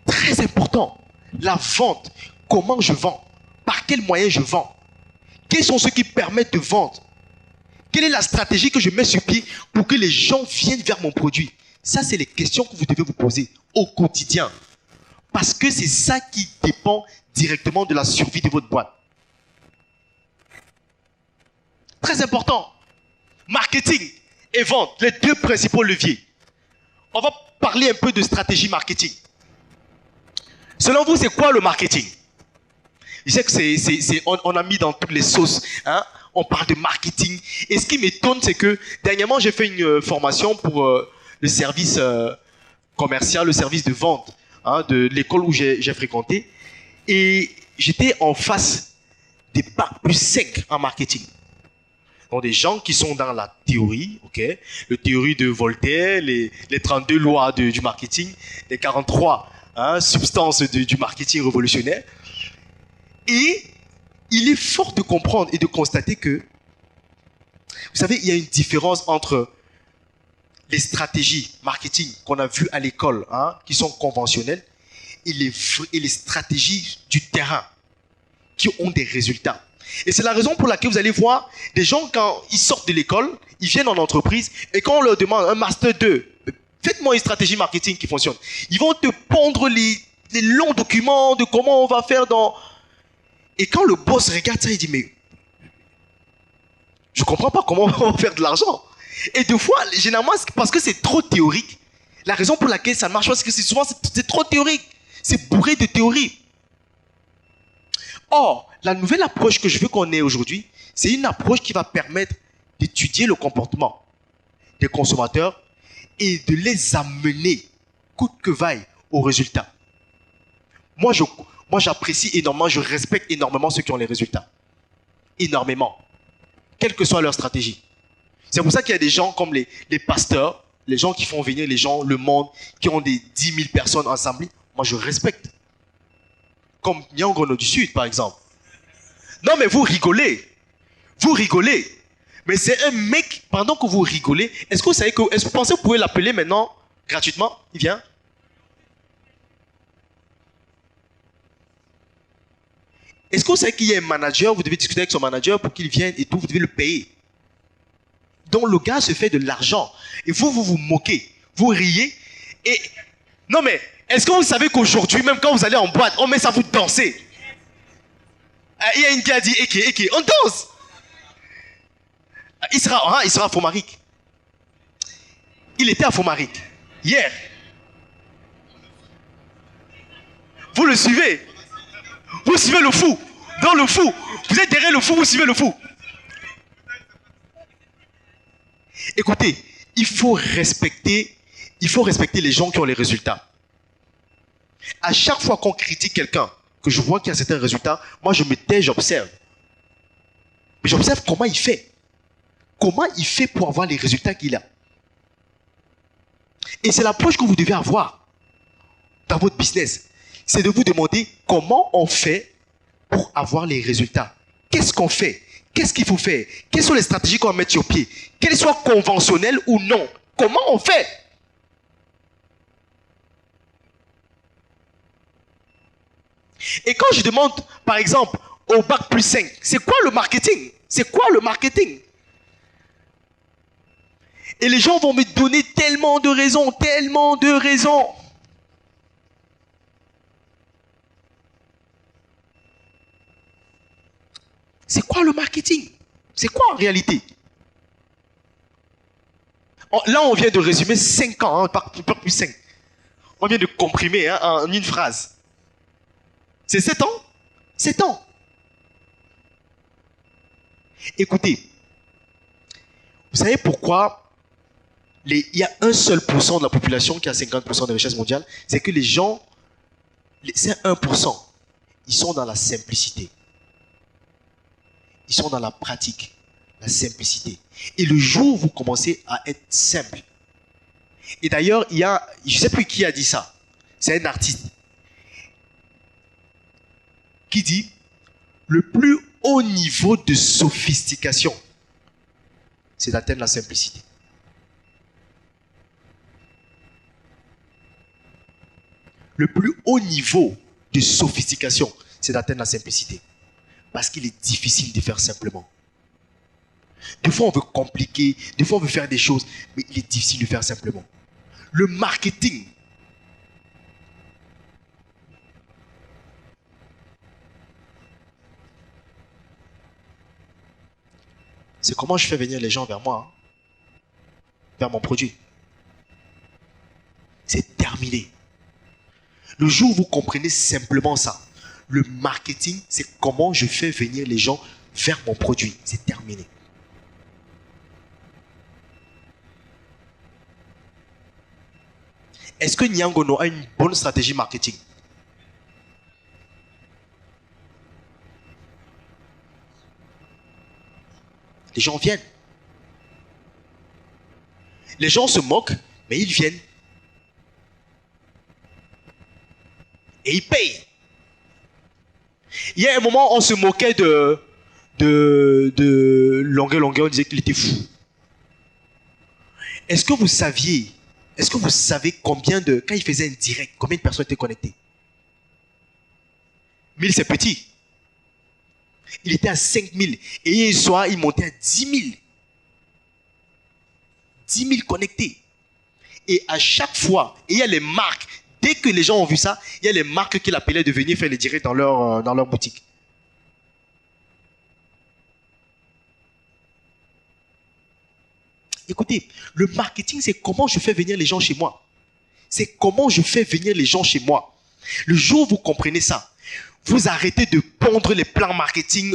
Très important, la vente. Comment je vends? Par quels moyens je vends? Quels sont ceux qui permettent de vendre? Quelle est la stratégie que je mets sur pied pour que les gens viennent vers mon produit? Ça, c'est les questions que vous devez vous poser au quotidien. Parce que c'est ça qui dépend directement de la survie de votre boîte. Très important. Marketing et vente, les deux principaux leviers. On va parler un peu de stratégie marketing. Selon vous, c'est quoi le marketing? Je sais que on a mis dans toutes les sauces, hein? On parle de marketing. Et ce qui m'étonne, c'est que dernièrement, j'ai fait une formation pour le service commercial, le service de vente, hein, de l'école où j'ai fréquenté. Et j'étais en face des bacs plus secs en marketing. Donc des gens qui sont dans la théorie, ok, la théorie de Voltaire, les 32 lois du marketing, les 43 substances du marketing révolutionnaire. Et il est fort de comprendre et de constater que, vous savez, il y a une différence entre les stratégies marketing qu'on a vues à l'école, hein, qui sont conventionnelles, et les stratégies du terrain qui ont des résultats. Et c'est la raison pour laquelle vous allez voir des gens, quand ils sortent de l'école, ils viennent en entreprise, et quand on leur demande un master 2, faites-moi une stratégie marketing qui fonctionne. Ils vont te pondre les longs documents de comment on va faire dans... Et quand le boss regarde ça, il dit, mais je ne comprends pas comment on va faire de l'argent. Et des fois, généralement, parce que c'est trop théorique. La raison pour laquelle ça ne marche pas, c'est que souvent c'est trop théorique. C'est bourré de théorie. Or, la nouvelle approche que je veux qu'on ait aujourd'hui, c'est une approche qui va permettre d'étudier le comportement des consommateurs et de les amener, coûte que vaille, au résultat. Moi, j'apprécie énormément, je respecte énormément ceux qui ont les résultats. Énormément. Quelle que soit leur stratégie. C'est pour ça qu'il y a des gens comme les pasteurs, les gens qui font venir les gens, le monde, qui ont des 10 000 personnes assemblées. Moi, je respecte. Comme Nyangono du Sud, par exemple. Non, mais vous rigolez. Vous rigolez. Mais c'est un mec, pendant que vous rigolez, est-ce que vous savez est-ce que vous pensez que vous pouvez l'appeler maintenant gratuitement? Il vient. Est-ce que vous savez qu'il y a un manager, vous devez discuter avec son manager pour qu'il vienne et tout, vous devez le payer. Donc le gars se fait de l'argent. Et vous moquez. Vous riez. Et non mais, est-ce que vous savez qu'aujourd'hui, même quand vous allez en boîte, on met ça vous danser? Il y a une qui a dit, Eke, on danse. Il sera à Fomaric. Il était à Fomaric. Hier. Vous le suivez. Vous suivez le fou. Dans le fou. Vous êtes derrière le fou, vous suivez le fou. Écoutez, il faut respecter les gens qui ont les résultats. À chaque fois qu'on critique quelqu'un, que je vois qu'il y a certains résultats, moi je me tais, j'observe. Mais j'observe comment il fait. Comment il fait pour avoir les résultats qu'il a. Et c'est l'approche que vous devez avoir. dans votre business, c'est de vous demander comment on fait pour avoir les résultats. Qu'est-ce qu'on fait? Qu'est-ce qu'il faut faire? Quelles sont les stratégies qu'on va mettre sur pied? Qu'elles soient conventionnelles ou non? Comment on fait? Et quand je demande, par exemple, au bac plus 5, c'est quoi le marketing? C'est quoi le marketing? Et les gens vont me donner tellement de raisons, tellement de raisons. C'est quoi le marketing? C'est quoi en réalité? Là, on vient de résumer 5 ans, bac plus 5. On vient de comprimer en une phrase. C'est 7 ans? 7 ans. Écoutez, vous savez pourquoi il y a un seul % de la population qui a 50% de richesse mondiale? C'est que les gens, c'est 1%, ils sont dans la simplicité. Ils sont dans la pratique, la simplicité. Et le jour où vous commencez à être simple, et d'ailleurs, il y a, je ne sais plus qui a dit ça, c'est un artiste, qui dit, le plus haut niveau de sophistication, c'est d'atteindre la simplicité. Le plus haut niveau de sophistication, c'est d'atteindre la simplicité. Parce qu'il est difficile de faire simplement. Des fois, on veut compliquer, des fois, on veut faire des choses, mais il est difficile de faire simplement. Le marketing, c'est comment je fais venir les gens vers moi, vers mon produit. C'est terminé. Le jour où vous comprenez simplement ça, le marketing, c'est comment je fais venir les gens vers mon produit. C'est terminé. Est-ce que Nyangono a une bonne stratégie marketing? Les gens viennent. Les gens se moquent, mais ils viennent. Et ils payent. Il y a un moment, on se moquait de Longueur, on disait qu'il était fou. Est-ce que vous saviez, est-ce que vous savez combien de, quand il faisait un direct, combien de personnes étaient connectées? 1000, c'est petit. Il était à 5000. Et hier soir, il montait à 10 000. 10 000 connectés. Et à chaque fois, il y a les marques. Dès que les gens ont vu ça, il y a les marques qui l'appelaient de venir faire les directs dans leur boutique. Écoutez, le marketing, c'est comment je fais venir les gens chez moi. C'est comment je fais venir les gens chez moi. Le jour où vous comprenez ça, vous arrêtez de pondre les plans marketing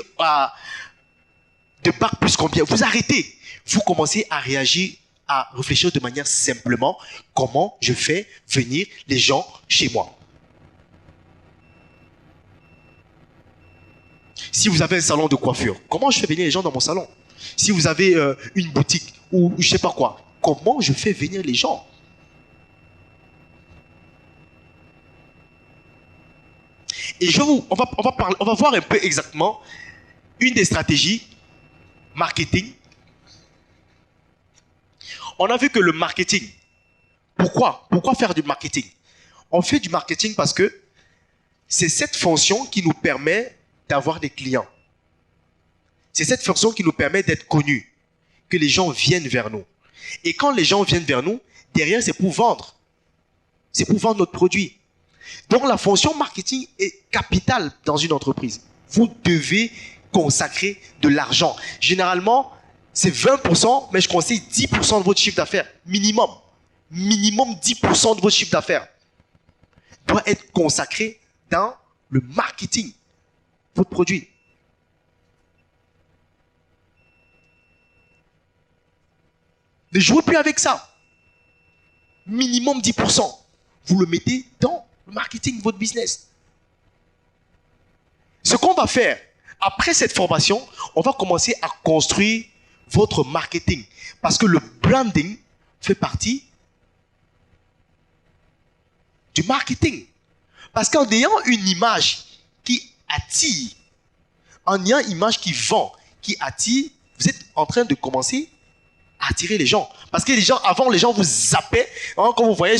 de bac plus combien. Vous arrêtez. Vous commencez à réagir, à réfléchir de manière simplement comment je fais venir les gens chez moi. Si vous avez un salon de coiffure, comment je fais venir les gens dans mon salon? Si vous avez une boutique ou je sais pas quoi, comment je fais venir les gens? Et on va voir un peu exactement une des stratégies marketing. On a vu que le marketing, pourquoi faire du marketing? On fait du marketing parce que c'est cette fonction qui nous permet d'avoir des clients. C'est cette fonction qui nous permet d'être connus, que les gens viennent vers nous. Et quand les gens viennent vers nous, derrière, c'est pour vendre. C'est pour vendre notre produit. Donc, la fonction marketing est capitale dans une entreprise. Vous devez consacrer de l'argent. Généralement, c'est 20%, mais je conseille 10% de votre chiffre d'affaires. Minimum. Minimum 10% de votre chiffre d'affaires doit être consacré dans le marketing. Votre produit. Ne jouez plus avec ça. Minimum 10%. Vous le mettez dans le marketing de votre business. Ce qu'on va faire, après cette formation, on va commencer à construire votre marketing. Parce que le branding fait partie du marketing. Parce qu'en ayant une image qui attire, en ayant une image qui vend, qui attire, vous êtes en train de commencer à attirer les gens. Parce que les gens, avant, les gens vous zappaient. Hein, quand vous voyez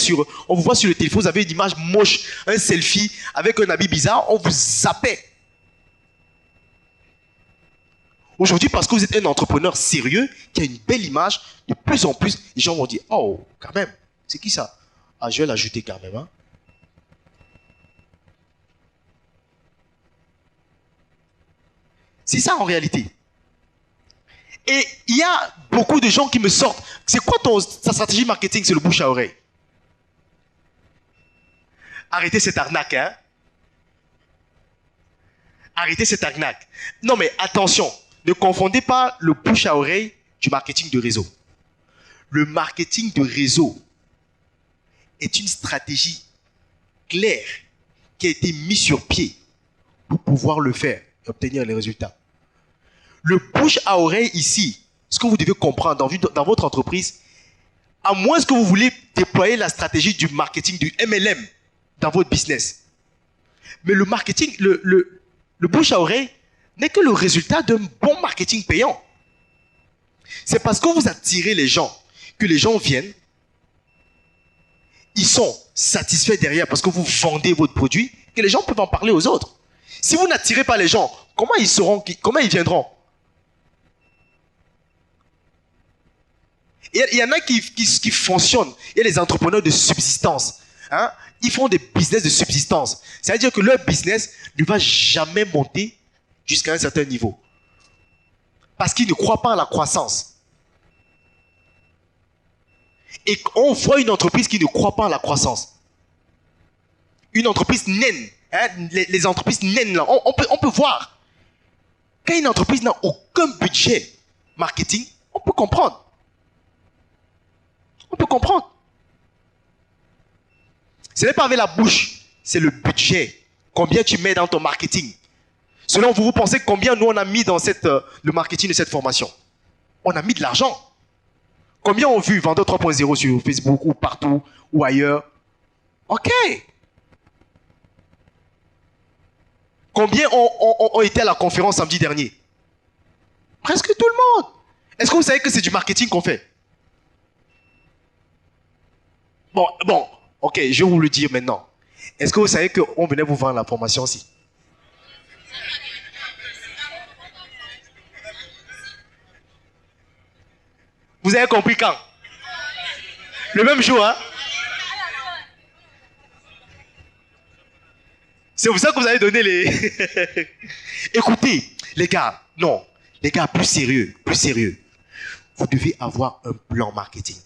on vous voit sur le téléphone, vous avez une image moche, un selfie avec un habit bizarre, on vous zappait. Aujourd'hui, parce que vous êtes un entrepreneur sérieux, qui a une belle image, de plus en plus, les gens vont dire, oh, quand même, c'est qui ça? Ah, je vais l'ajouter quand même. Hein. C'est ça en réalité. Et il y a beaucoup de gens qui me sortent. C'est quoi ta stratégie marketing? C'est le bouche à oreille. Arrêtez cette arnaque, hein? Arrêtez cette arnaque. Non mais attention, ne confondez pas le bouche à oreille du marketing de réseau. Le marketing de réseau est une stratégie claire qui a été mise sur pied pour pouvoir le faire et obtenir les résultats. Le bouche à oreille ici, ce que vous devez comprendre dans votre entreprise, à moins que vous voulez déployer la stratégie du marketing, du MLM dans votre business. Mais le marketing, le bouche à oreille n'est que le résultat d'un bon marketing payant. C'est parce que vous attirez les gens, que les gens viennent, ils sont satisfaits derrière parce que vous vendez votre produit, que les gens peuvent en parler aux autres. Si vous n'attirez pas les gens, comment ils viendront? Il y en a qui fonctionnent. Il y a des entrepreneurs de subsistance. Hein? Ils font des business de subsistance. C'est-à-dire que leur business ne va jamais monter jusqu'à un certain niveau. Parce qu'ils ne croient pas à la croissance. Et on voit une entreprise qui ne croit pas à la croissance. Une entreprise naine. Hein? Les entreprises naines, là, on peut voir. Quand une entreprise n'a aucun budget marketing, on peut comprendre. On peut comprendre. Ce n'est pas avec la bouche, c'est le budget. Combien tu mets dans ton marketing? Selon vous, vous pensez combien nous on a mis dans le marketing de cette formation? On a mis de l'argent. Combien ont vu Vendeur 3.0 sur Facebook ou partout ou ailleurs? Ok. Combien ont été à la conférence samedi dernier? Presque tout le monde. Est-ce que vous savez que c'est du marketing qu'on fait? Bon, ok, je vais vous le dire maintenant. Est-ce que vous savez qu'on venait vous vendre la formation aussi? Vous avez compris quand? Le même jour, hein? C'est pour ça que vous avez donné les... Écoutez, les gars, non. Les gars, plus sérieux. Vous devez avoir un plan marketing.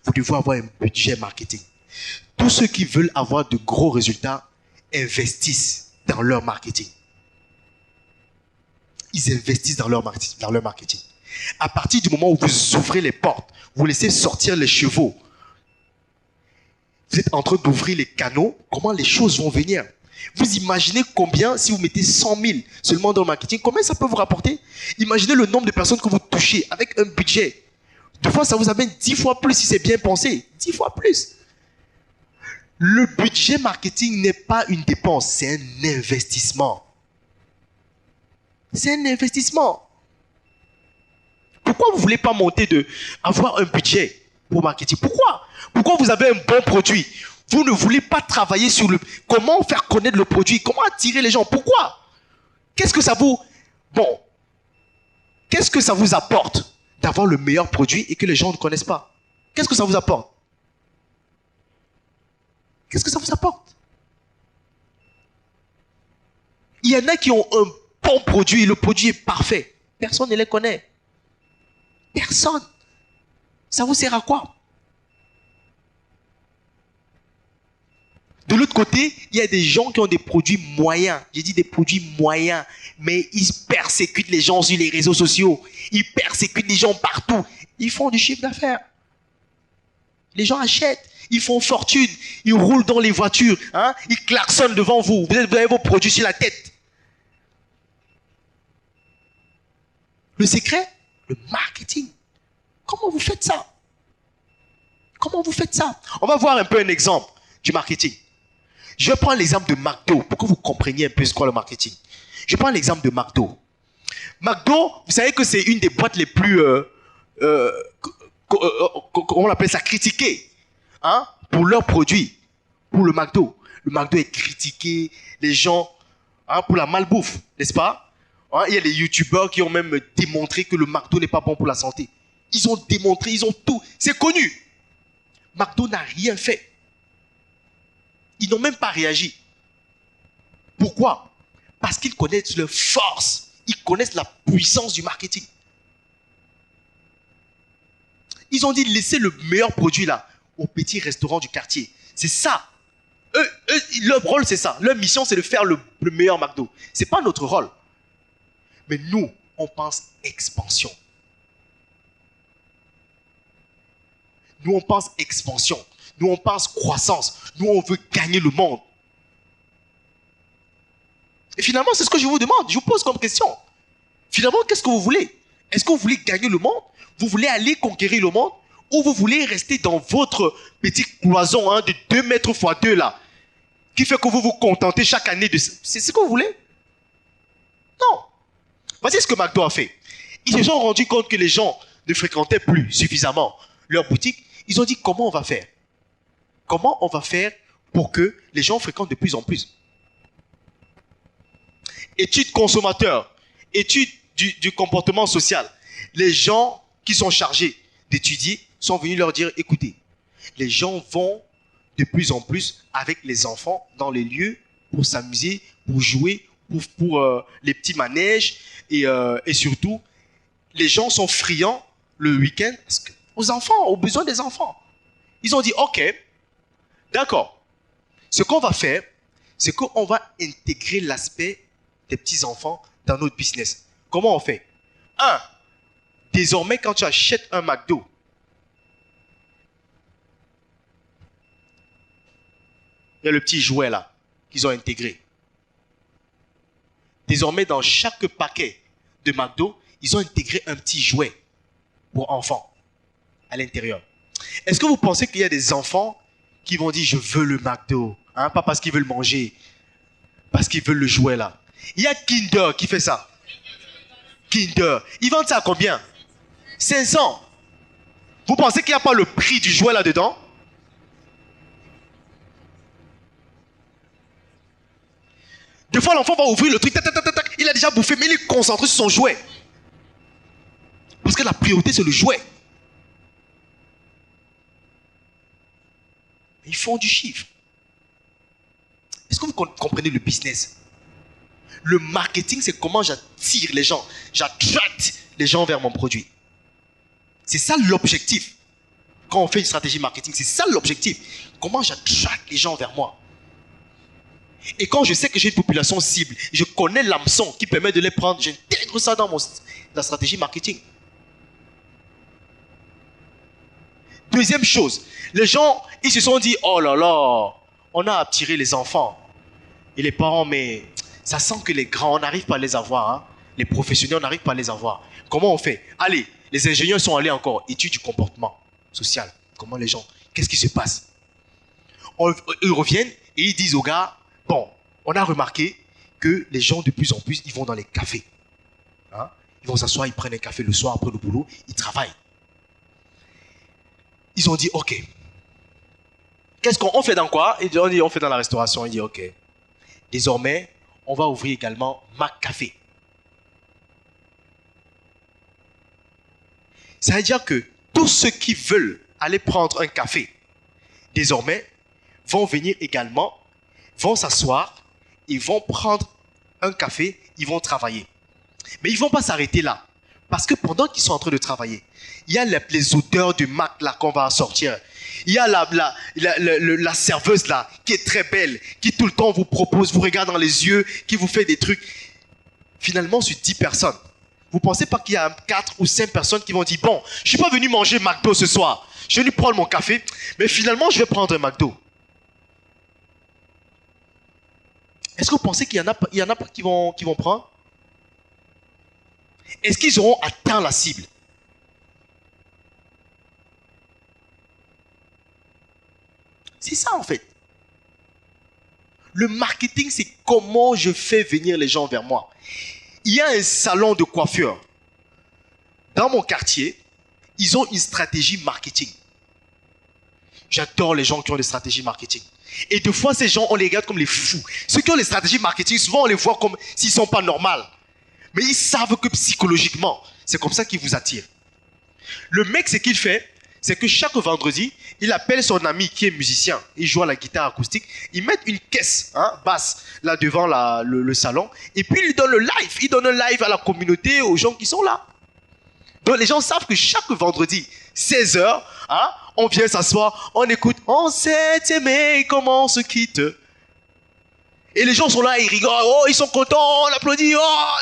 Vous devez avoir un budget marketing. Tous ceux qui veulent avoir de gros résultats investissent dans leur marketing. Ils investissent dans leur marketing. À partir du moment où vous ouvrez les portes, vous laissez sortir les chevaux, vous êtes en train d'ouvrir les canaux, comment les choses vont venir? Vous imaginez combien, si vous mettez 100 000 seulement dans le marketing, combien ça peut vous rapporter? Imaginez le nombre de personnes que vous touchez avec un budget. Deux fois, ça vous amène 10 fois plus si c'est bien pensé. 10 fois plus. Le budget marketing n'est pas une dépense, c'est un investissement. C'est un investissement. Pourquoi vous ne voulez pas avoir un budget pour marketing? Pourquoi vous avez un bon produit? Vous ne voulez pas travailler sur comment faire connaître le produit, comment attirer les gens? Pourquoi? Qu'est-ce que ça vous apporte d'avoir le meilleur produit et que les gens ne connaissent pas? Qu'est-ce que ça vous apporte? Qu'est-ce que ça vous apporte? Il y en a qui ont un bon produit et le produit est parfait. Personne ne les connaît. Personne. Ça vous sert à quoi? De l'autre côté, il y a des gens qui ont des produits moyens. J'ai dit des produits moyens. Mais ils persécutent les gens sur les réseaux sociaux. Ils persécutent les gens partout. Ils font du chiffre d'affaires. Les gens achètent. Ils font fortune. Ils roulent dans les voitures. Hein? Ils klaxonnent devant vous. Vous avez vos produits sur la tête. Le secret? Le marketing. Comment vous faites ça? Comment vous faites ça? On va voir un peu un exemple du marketing. Je prends l'exemple de McDo pour que vous compreniez un peu ce qu'est le marketing. Je prends l'exemple de McDo. McDo, vous savez que c'est une des boîtes les plus, comment on appelle ça, critiquées, hein, pour leurs produits, pour le McDo. Le McDo est critiqué, les gens, hein, pour la malbouffe, n'est-ce pas? Hein, il y a des youtubeurs qui ont même démontré que le McDo n'est pas bon pour la santé. Ils ont démontré, ils ont tout, c'est connu. McDo n'a rien fait. Ils n'ont même pas réagi. Pourquoi? Parce qu'ils connaissent leur force. Ils connaissent la puissance du marketing. Ils ont dit laissez le meilleur produit là au petit restaurant du quartier. C'est ça. Eux, leur rôle c'est ça. Leur mission c'est de faire le meilleur McDo. C'est pas notre rôle. Mais nous, on pense expansion. Nous, on pense expansion. Nous, on pense croissance. Nous, on veut gagner le monde. Et finalement, c'est ce que je vous demande. Je vous pose comme question. Finalement, qu'est-ce que vous voulez? Est-ce que vous voulez gagner le monde? Vous voulez aller conquérir le monde? Ou vous voulez rester dans votre petite cloison, hein, de 2 mètres x 2 là, qui fait que vous vous contentez chaque année de... C'est ce que vous voulez? Non. Voici ce que McDo a fait. Ils se sont rendus compte que les gens ne fréquentaient plus suffisamment leur boutique. Ils ont dit comment on va faire? Comment on va faire pour que les gens fréquentent de plus en plus? Études consommateurs, études du comportement social. Les gens qui sont chargés d'étudier sont venus leur dire, écoutez, les gens vont de plus en plus avec les enfants dans les lieux pour s'amuser, pour jouer, pour les petits manèges et surtout, les gens sont friands le week-end aux enfants, aux besoins des enfants. Ils ont dit, ok, d'accord. Ce qu'on va faire, c'est qu'on va intégrer l'aspect des petits-enfants dans notre business. Comment on fait? Désormais, quand tu achètes un McDo, il y a le petit jouet là qu'ils ont intégré. Désormais, dans chaque paquet de McDo, ils ont intégré un petit jouet pour enfants à l'intérieur. Est-ce que vous pensez qu'il y a des enfants qui vont dire je veux le McDo, hein, pas parce qu'ils veulent manger, parce qu'ils veulent le jouet là? Il y a Kinder qui fait ça. Kinder. Ils vendent ça à combien? 500. Vous pensez qu'il n'y a pas le prix du jouet là-dedans? Des fois, l'enfant va ouvrir le truc, tac, tac, tac, tac, il a déjà bouffé, mais il est concentré sur son jouet. Parce que la priorité, c'est le jouet. Ils font du chiffre. Est-ce que vous comprenez le business? Le marketing, c'est comment j'attire les gens. J'attraite les gens vers mon produit. C'est ça l'objectif. Quand on fait une stratégie marketing, c'est ça l'objectif. Comment j'attraite les gens vers moi. Et quand je sais que j'ai une population cible, je connais l'hameçon qui permet de les prendre, j'intègre ça dans la stratégie marketing. Deuxième chose, les gens, ils se sont dit, oh là là, on a attiré les enfants et les parents, mais ça sent que les grands, on n'arrive pas à les avoir. Hein. Les professionnels, on n'arrive pas à les avoir. Comment on fait? Allez, les ingénieurs sont allés encore, études du comportement social. Comment les gens, qu'est-ce qui se passe? Ils reviennent et ils disent aux gars, bon, on a remarqué que les gens de plus en plus, ils vont dans les cafés. Hein? Ils vont s'asseoir, ils prennent un café le soir après le boulot, ils travaillent. Ils ont dit, ok. Qu'est-ce qu'on fait dans quoi? Ils ont dit, on fait dans la restauration. Ils disent, ok. Désormais, on va ouvrir également McCafé. Ça veut dire que tous ceux qui veulent aller prendre un café, désormais, vont venir également, vont s'asseoir, ils vont prendre un café, ils vont travailler. Mais ils ne vont pas s'arrêter là. Parce que pendant qu'ils sont en train de travailler, il y a les odeurs du Mac là qu'on va sortir. Il y a la serveuse là qui est très belle, qui tout le temps vous propose, vous regarde dans les yeux, qui vous fait des trucs. Finalement, sur 10 personnes, vous ne pensez pas qu'il y a 4 ou 5 personnes qui vont dire, bon, je ne suis pas venu manger McDo ce soir. Je vais lui prendre mon café, mais finalement, je vais prendre un McDo. Est-ce que vous pensez qu'il y en a pas qui vont prendre? Est-ce qu'ils auront atteint la cible? C'est ça en fait. Le marketing, c'est comment je fais venir les gens vers moi. Il y a un salon de coiffure. Dans mon quartier, ils ont une stratégie marketing. J'adore les gens qui ont des stratégies marketing. Et des fois, ces gens, on les regarde comme les fous. Ceux qui ont les stratégies marketing, souvent, on les voit comme s'ils ne sont pas normaux. Mais ils savent que psychologiquement, c'est comme ça qu'ils vous attirent. Le mec, ce qu'il fait, c'est que chaque vendredi, il appelle son ami qui est musicien. Il joue à la guitare acoustique. Il met une caisse basse là devant le salon. Et puis, il donne le live. Il donne un live à la communauté, aux gens qui sont là. Donc, les gens savent que chaque vendredi, 16h, on vient s'asseoir, on écoute. On s'est aimé, comment on se quitte. Et les gens sont là, ils rigolent. Oh, ils sont contents, on applaudit. Oh.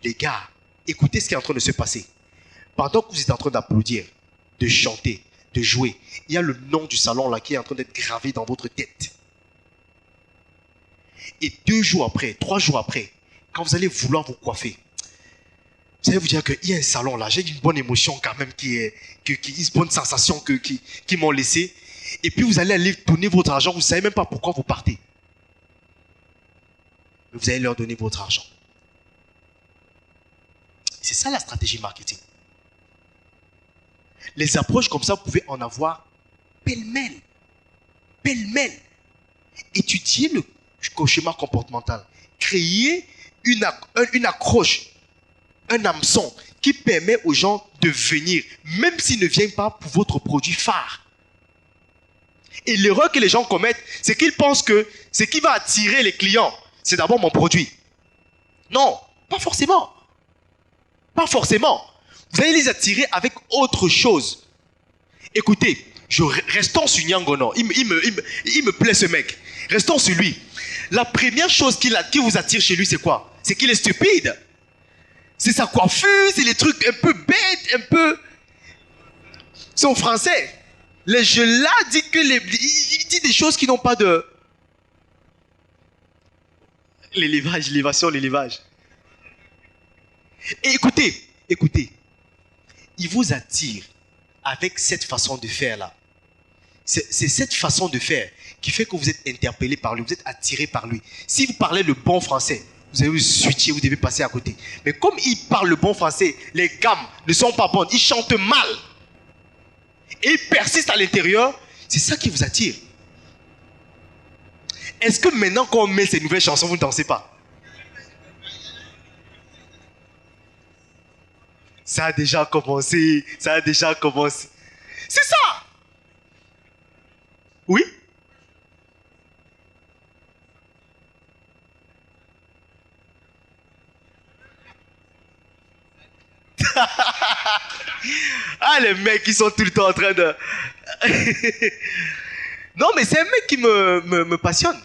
Les gars, écoutez ce qui est en train de se passer. Pendant que vous êtes en train d'applaudir, de chanter, de jouer, il y a le nom du salon là qui est en train d'être gravé dans votre tête. Et 2 jours après, 3 jours après, quand vous allez vouloir vous coiffer, vous allez vous dire qu'il y a un salon là, j'ai une bonne émotion quand même, une bonne sensation qui m'ont laissé. Et puis vous allez aller donner votre argent, vous ne savez même pas pourquoi vous partez. Mais vous allez leur donner votre argent. C'est ça la stratégie marketing. Les approches comme ça, vous pouvez en avoir pêle-mêle. Pêle-mêle. Étudiez le schéma comportemental. Créez une accroche, un hameçon qui permet aux gens de venir, même s'ils ne viennent pas pour votre produit phare. Et l'erreur que les gens commettent, c'est qu'ils pensent que ce qui va attirer les clients, c'est d'abord mon produit. Non, pas forcément. Pas forcément. Vous allez les attirer avec autre chose. Écoutez, restons sur Nyangono. Il me plaît ce mec. Restons sur lui. La première chose qui vous attire chez lui, c'est quoi? C'est qu'il est stupide. C'est sa coiffure, c'est les trucs un peu bêtes, un peu... C'est en français. Les jeux là dit que il dit des choses qui n'ont pas de... L'élevage. Et écoutez. Il vous attire avec cette façon de faire là. C'est cette façon de faire qui fait que vous êtes interpellé par lui, vous êtes attiré par lui. Si vous parlez le bon français, vous allez vous switcher, vous devez passer à côté. Mais comme il parle le bon français, les gammes ne sont pas bonnes, il chante mal. Et il persiste à l'intérieur, c'est ça qui vous attire. Est-ce que maintenant qu'on met ces nouvelles chansons, vous ne dansez pas? Ça a déjà commencé. C'est ça. Oui? Ah, les mecs qui sont tout le temps en train de... Non, mais c'est un mec qui me passionne.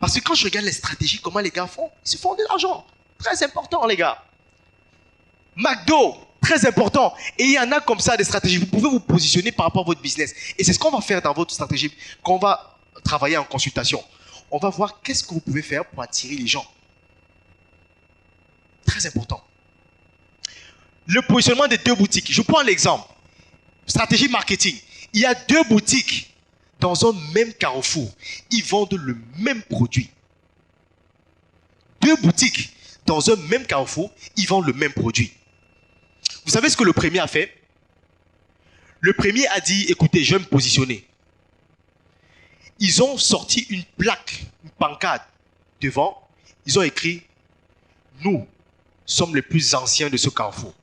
Parce que quand je regarde les stratégies, comment les gars font, ils se font de l'argent. Très important, les gars. McDo, très important. Et il y en a comme ça des stratégies. Vous pouvez vous positionner par rapport à votre business. Et c'est ce qu'on va faire dans votre stratégie quand on va travailler en consultation. On va voir qu'est-ce que vous pouvez faire pour attirer les gens. Très important. Le positionnement des 2 boutiques. Je prends l'exemple. Stratégie marketing. Il y a 2 boutiques dans un même carrefour. Ils vendent le même produit. 2 boutiques dans un même carrefour. Ils vendent le même produit. Vous savez ce que le premier a fait? Le premier a dit, écoutez, je vais me positionner. Ils ont sorti une plaque, une pancarte devant. Ils ont écrit, nous sommes les plus anciens de ce carrefour.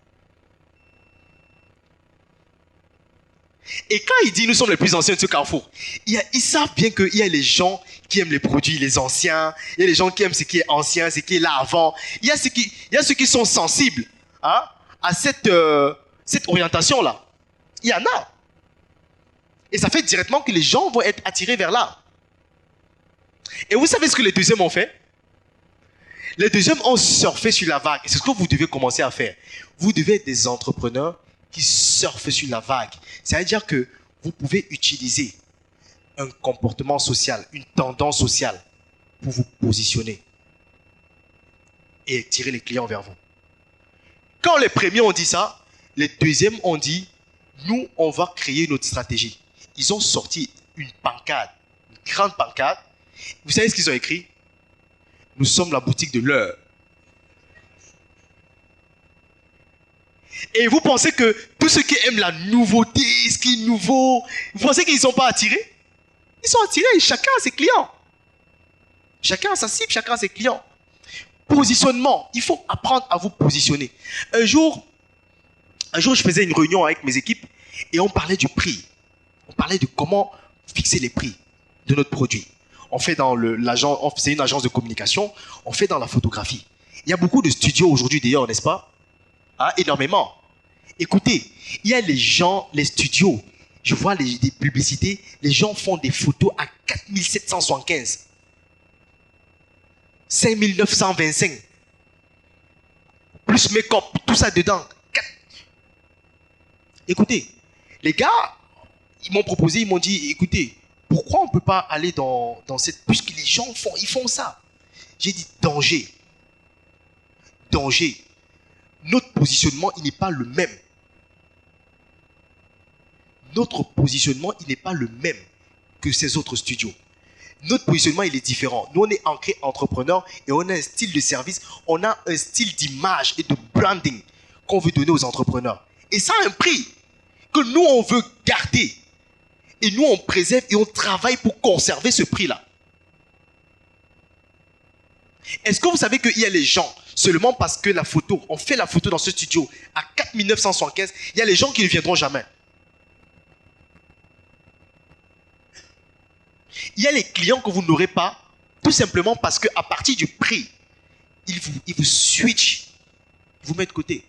Et quand il dit nous sommes les plus anciens de ce carrefour, ils savent bien qu'il y a les gens qui aiment les produits, les anciens. Il y a les gens qui aiment ce qui est ancien, ce qui est là avant. Il y a ceux qui sont sensibles à cette orientation-là. Il y en a. Et ça fait directement que les gens vont être attirés vers là. Et vous savez ce que les deuxièmes ont fait? Les deuxièmes ont surfé sur la vague. Et c'est ce que vous devez commencer à faire. Vous devez être des entrepreneurs qui surfent sur la vague. C'est-à-dire que vous pouvez utiliser un comportement social, une tendance sociale pour vous positionner et tirer les clients vers vous. Quand les premiers ont dit ça, les deuxièmes ont dit, nous, on va créer notre stratégie. Ils ont sorti une pancarte, une grande pancarte. Vous savez ce qu'ils ont écrit? Nous sommes la boutique de l'heure. Et vous pensez que tous ceux qui aiment la nouveauté, ce qui est nouveau, vous pensez qu'ils ne sont pas attirés? Ils sont attirés, chacun a ses clients. Chacun a sa cible, chacun a ses clients. Positionnement, il faut apprendre à vous positionner. Un jour, je faisais une réunion avec mes équipes et on parlait du prix. On parlait de comment fixer les prix de notre produit. On fait dans c'est une agence de communication, on fait dans la photographie. Il y a beaucoup de studios aujourd'hui d'ailleurs, n'est-ce pas? Ah, énormément. Écoutez, il y a les studios, je vois des publicités, les gens font des photos à 4775, 5925, plus make-up, tout ça dedans. Écoutez, les gars, ils m'ont proposé, ils m'ont dit, écoutez, pourquoi on ne peut pas aller dans cette... Puisque les gens ils font ça. J'ai dit, danger. Danger. Notre positionnement, il n'est pas le même. Notre positionnement, il n'est pas le même que ces autres studios. Notre positionnement, il est différent. Nous, on est ancré entrepreneur et on a un style de service, on a un style d'image et de branding qu'on veut donner aux entrepreneurs. Et ça a un prix que nous, on veut garder. Et nous, on préserve et on travaille pour conserver ce prix-là. Est-ce que vous savez qu'il y a les gens, seulement parce que la photo, on fait la photo dans ce studio à 4975, il y a les gens qui ne viendront jamais. Il y a les clients que vous n'aurez pas, tout simplement parce qu'à partir du prix, ils vous switchent, ils vous mettent de côté.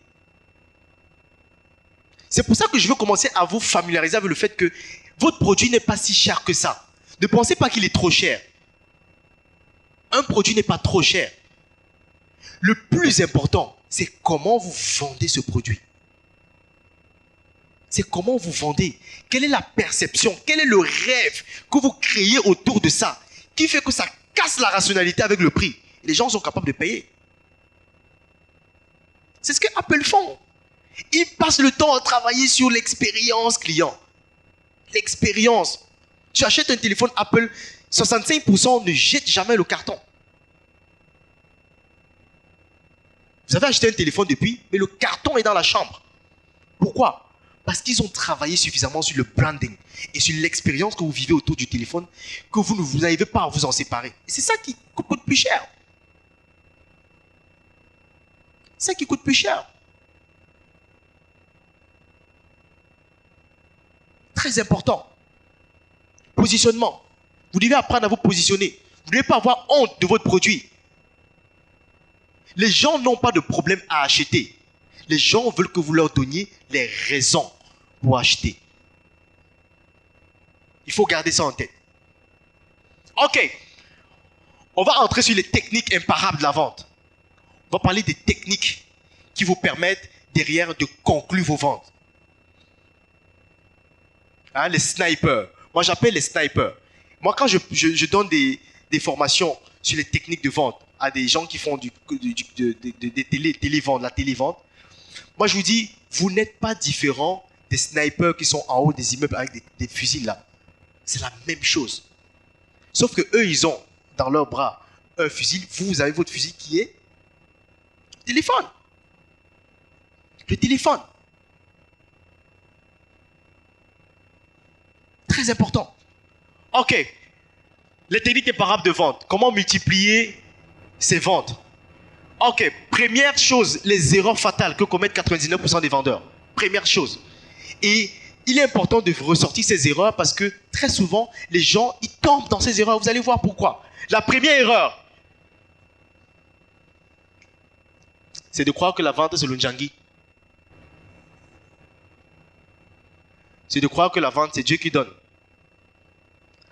C'est pour ça que je veux commencer à vous familiariser avec le fait que votre produit n'est pas si cher que ça. Ne pensez pas qu'il est trop cher. Un produit n'est pas trop cher. Le plus important, c'est comment vous vendez ce produit. C'est comment vous vendez. Quelle est la perception? Quel est le rêve que vous créez autour de ça qui fait que ça casse la rationalité avec le prix? Et les gens sont capables de payer. C'est ce que Apple font. Ils passent le temps à travailler sur l'expérience client. L'expérience. Tu achètes un téléphone Apple, 65% ne jettent jamais le carton. Vous avez acheté un téléphone depuis, mais le carton est dans la chambre. Pourquoi? Parce qu'ils ont travaillé suffisamment sur le branding et sur l'expérience que vous vivez autour du téléphone que vous n'arrivez pas à vous en séparer. Et c'est ça qui coûte plus cher. C'est ça qui coûte plus cher. Très important. Positionnement. Vous devez apprendre à vous positionner. Vous ne devez pas avoir honte de votre produit. Les gens n'ont pas de problème à acheter. Les gens veulent que vous leur donniez les raisons pour acheter. Il faut garder ça en tête. Ok. On va entrer sur les techniques imparables de la vente. On va parler des techniques qui vous permettent derrière de conclure vos ventes. Hein, les snipers. Moi, j'appelle les snipers. Moi, quand je donne des formations sur les techniques de vente à des gens qui font des téléventes, la télévente, moi, je vous dis, vous n'êtes pas différent des snipers qui sont en haut des immeubles avec des fusils là. C'est la même chose. Sauf que eux, ils ont dans leurs bras un fusil. Vous avez votre fusil qui est le téléphone. Le téléphone. Très important. Ok. Les techniques imparables de vente. Comment multiplier ces ventes? Ok. Première chose, les erreurs fatales que commettent 99% des vendeurs. Première chose. Et il est important de ressortir ces erreurs parce que très souvent, les gens, ils tombent dans ces erreurs. Vous allez voir pourquoi. La première erreur, c'est de croire que la vente, c'est le Njangui. C'est de croire que la vente, c'est Dieu qui donne.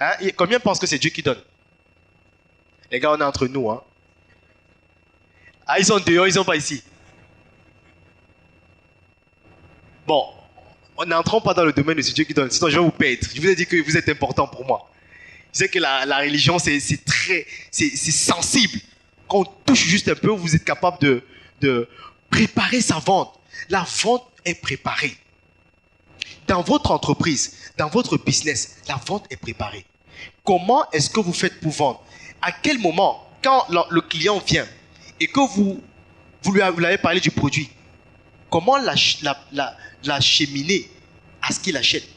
Hein? Et combien pensent que c'est Dieu qui donne? Les gars, on est entre nous. Hein? Ah, ils sont dehors, ils sont pas ici. Bon, on n'entrons pas dans le domaine de ce Dieu qui donne. Sinon, je vais vous perdre. Je vous ai dit que vous êtes important pour moi. Je sais que la religion, c'est sensible. Quand on touche juste un peu, vous êtes capable de préparer sa vente. La vente est préparée. Dans votre entreprise, dans votre business, la vente est préparée. Comment est-ce que vous faites pour vendre? À quel moment, quand le client vient et que vous l'avez parlé du produit, comment l'acheminer à ce qu'il achète?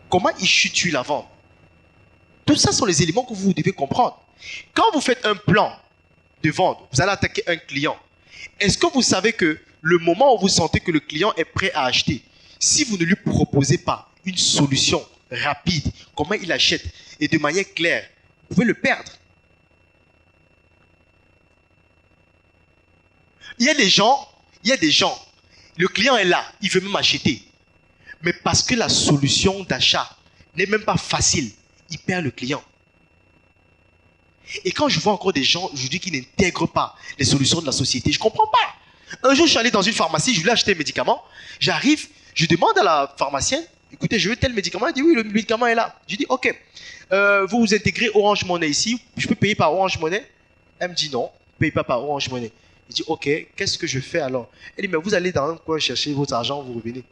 Comment il situe la vente? Tout ça sont les éléments que vous devez comprendre. Quand vous faites un plan de vente, vous allez attaquer un client. Est-ce que vous savez que le moment où vous sentez que le client est prêt à acheter, si vous ne lui proposez pas une solution rapide, comment il achète et de manière claire, vous pouvez le perdre. Il y a des gens, le client est là, il veut même acheter. Mais parce que la solution d'achat n'est même pas facile, il perd le client. Et quand je vois encore des gens aujourd'hui qui n'intègrent pas les solutions de la société, je ne comprends pas. Un jour, je suis allé dans une pharmacie, je voulais acheter un médicament. J'arrive, je demande à la pharmacienne, écoutez, je veux tel médicament. Elle dit oui, le médicament est là. Je dis ok, vous intégrez Orange Money ici, je peux payer par Orange Money? Elle me dit non, ne payez pas par Orange Money. Je dis ok, qu'est-ce que je fais alors? Elle dit mais vous allez dans un coin chercher votre argent, vous revenez.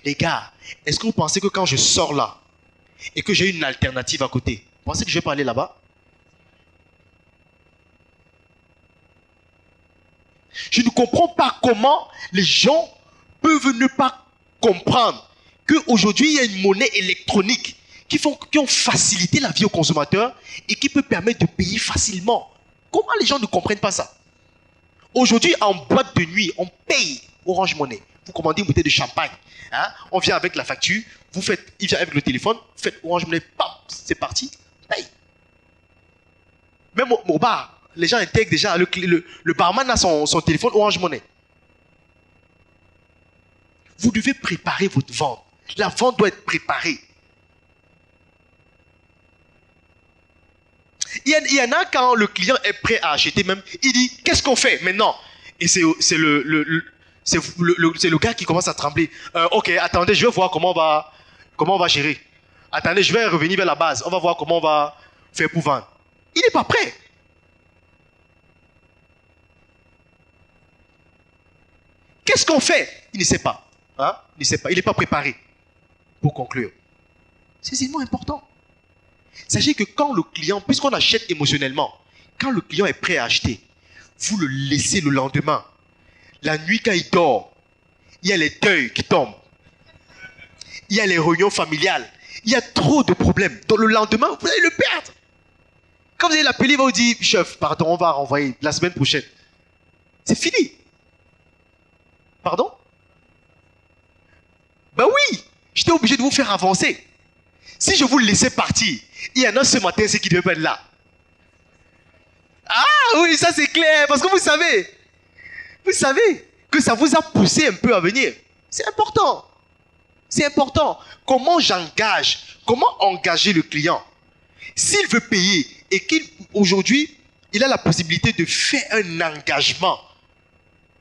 Les gars, est-ce que vous pensez que quand je sors là et que j'ai une alternative à côté, vous pensez que je vais pas aller là-bas? Je ne comprends pas comment les gens peuvent ne pas comprendre qu'aujourd'hui, il y a une monnaie électronique qui ont facilité la vie aux consommateurs et qui peut permettre de payer facilement. Comment les gens ne comprennent pas ça? Aujourd'hui, en boîte de nuit, on paye Orange Money. Vous commandez une bouteille de champagne. Hein? On vient avec la facture. Il vient avec le téléphone. Vous faites Orange Money. Pam, c'est parti. Paye. Même au bar, les gens intègrent déjà. Le barman a son téléphone Orange Money. Vous devez préparer votre vente. La vente doit être préparée. Il y en a quand le client est prêt à acheter même, il dit qu'est-ce qu'on fait maintenant? Et c'est le gars qui commence à trembler. Ok, attendez, je vais voir comment on va gérer. Attendez, je vais revenir vers la base. On va voir comment on va faire pour vendre. Il n'est pas prêt. Qu'est-ce qu'on fait? Il ne sait pas. Hein? Il ne sait pas. Il n'est pas préparé. Pour conclure, c'est vraiment important. Sachez que quand le client, puisqu'on achète émotionnellement, quand le client est prêt à acheter, vous le laissez le lendemain. La nuit, quand il dort, il y a les deuils qui tombent. Il y a les réunions familiales. Il y a trop de problèmes. Donc le lendemain, vous allez le perdre. Quand vous allez l'appeler, il va vous dire, chef, pardon, on va renvoyer la semaine prochaine. C'est fini. Pardon? Ben oui, j'étais obligé de vous faire avancer. Si je vous laissais partir, il y en a ce matin, c'est qui devait être là. Ah oui, ça c'est clair, parce que vous savez que ça vous a poussé un peu à venir. C'est important. C'est important. Comment engager le client? S'il veut payer et qu'aujourd'hui, il a la possibilité de faire un engagement,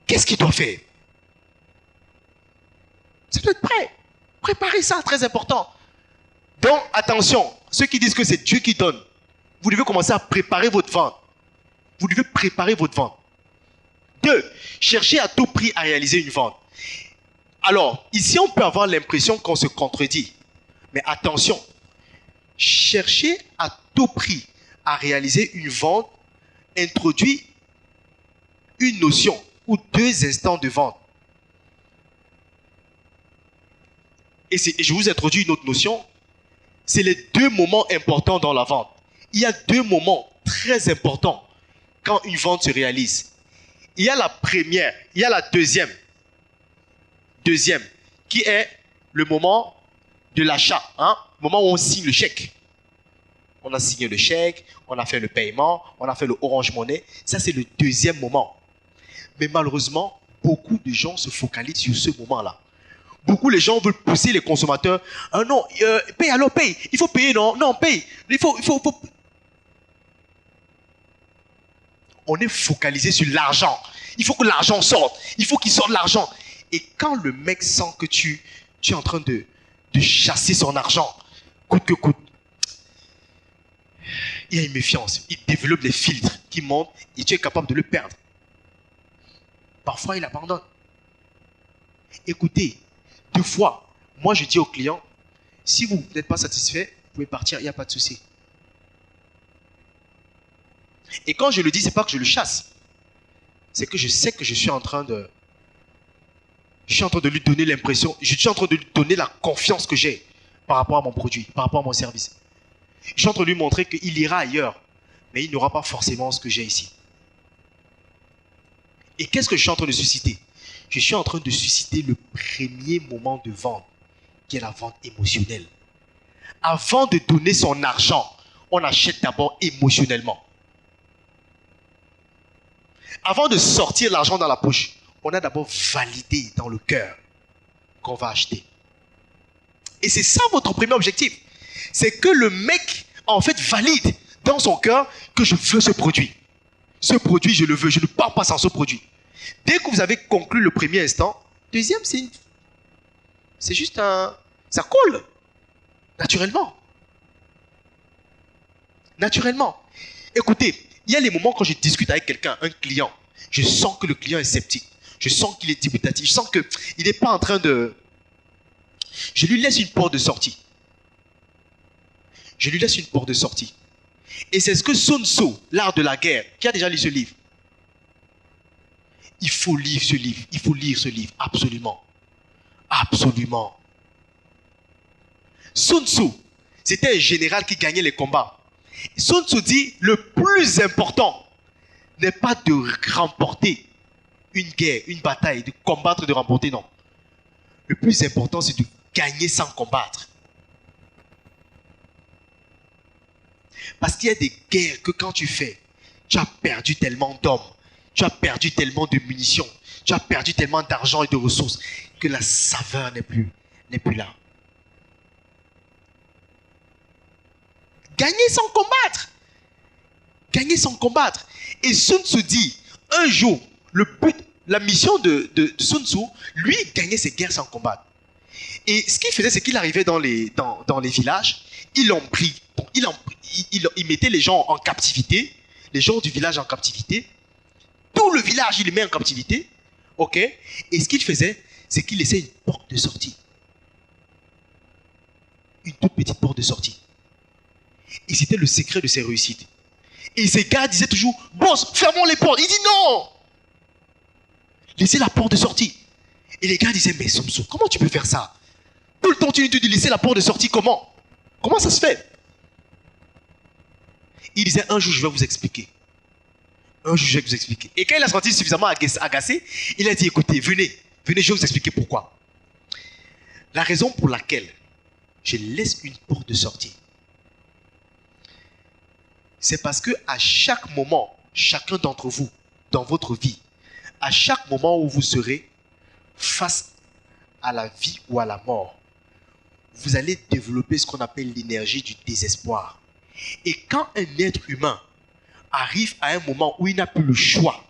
qu'est-ce qu'il doit faire? Ça doit être prêt. Préparez ça, très important. Donc, attention, ceux qui disent que c'est Dieu qui donne, vous devez commencer à préparer votre vente. Vous devez préparer votre vente. 2. Cherchez à tout prix à réaliser une vente. Alors, ici, on peut avoir l'impression qu'on se contredit. Mais attention, chercher à tout prix à réaliser une vente introduit une notion ou 2 instants de vente. Et je vous introduis une autre notion. C'est les 2 moments importants dans la vente. Il y a 2 moments très importants quand une vente se réalise. Il y a la première, il y a la deuxième. Deuxième, qui est le moment de l'achat. Hein? Le moment où on signe le chèque. On a signé le chèque, on a fait le paiement, on a fait le Orange Money. Ça, c'est le deuxième moment. Mais malheureusement, beaucoup de gens se focalisent sur ce moment-là. Beaucoup de gens veulent pousser les consommateurs. Ah non, paye alors, paye. Il faut payer, non? Non, paye. Il faut... On est focalisé sur l'argent. Il faut que l'argent sorte. Il faut qu'il sorte l'argent. Et quand le mec sent que tu es en train de chasser son argent, coûte que coûte, il y a une méfiance. Il développe des filtres qui montent et tu es capable de le perdre. Parfois, il abandonne. Écoutez, 2 fois, moi je dis au client, Si vous n'êtes pas satisfait, vous pouvez partir, il n'y a pas de souci. Et quand je le dis, ce n'est pas que je le chasse. C'est que je sais que je suis en train de lui donner l'impression, je suis en train de lui donner la confiance que j'ai par rapport à mon produit, par rapport à mon service. Je suis en train de lui montrer qu'il ira ailleurs, mais il n'aura pas forcément ce que j'ai ici. Et qu'est-ce que je suis en train de susciter? Je suis en train de susciter le premier moment de vente, qui est la vente émotionnelle. Avant de donner son argent, on achète d'abord émotionnellement. Avant de sortir l'argent dans la poche, on a d'abord validé dans le cœur qu'on va acheter. Et c'est ça votre premier objectif. C'est que le mec, en fait, valide dans son cœur que je veux ce produit. Ce produit, je le veux. Je ne pars pas sans ce produit. Dès que vous avez conclu le premier instant, deuxième, c'est juste un... Ça coule. Naturellement. Naturellement. Écoutez, il y a les moments quand je discute avec quelqu'un, un client, je sens que le client est sceptique. Je sens qu'il est dubitatif. Je sens qu'il n'est pas en train de... Je lui laisse une porte de sortie. Je lui laisse une porte de sortie. Et c'est ce que Sun Tzu, l'art de la guerre, qui a déjà lu ce livre. Il faut lire ce livre. Il faut lire ce livre. Absolument. Absolument. Sun Tzu, c'était un général qui gagnait les combats. Sun Tzu dit, le plus important n'est pas de remporter une guerre, une bataille, de combattre, de remporter, non. Le plus important, c'est de gagner sans combattre. Parce qu'il y a des guerres que quand tu fais, tu as perdu tellement d'hommes, tu as perdu tellement de munitions, tu as perdu tellement d'argent et de ressources que la saveur n'est plus là. Gagner sans combattre. Gagner sans combattre. Et Sun Tzu dit, un jour, le but, la mission de Sun Tzu, lui, gagnait ses guerres sans combattre. Et ce qu'il faisait, c'est qu'il arrivait dans les villages, il mettait les gens en captivité, les gens du village en captivité. Tout le village, il les met en captivité. Ok? Et ce qu'il faisait, c'est qu'il laissait une porte de sortie. Une toute petite porte de sortie. Et c'était le secret de ses réussites. Et ces gars disaient toujours, boss, fermons les portes. Il dit non. Laissez la porte de sortie. Et les gars disaient, mais Sun Tzu, comment tu peux faire ça? Tout le temps, tu nous dis de laisser la porte de sortie, comment? Comment ça se fait? Il disait, un jour, je vais vous expliquer. Un jour, je vais vous expliquer. Et quand il a senti suffisamment agacé, il a dit, écoutez, venez, je vais vous expliquer pourquoi. La raison pour laquelle je laisse une porte de sortie, c'est parce que à chaque moment, chacun d'entre vous, dans votre vie, à chaque moment où vous serez face à la vie ou à la mort, vous allez développer ce qu'on appelle l'énergie du désespoir. Et quand un être humain arrive à un moment où il n'a plus le choix,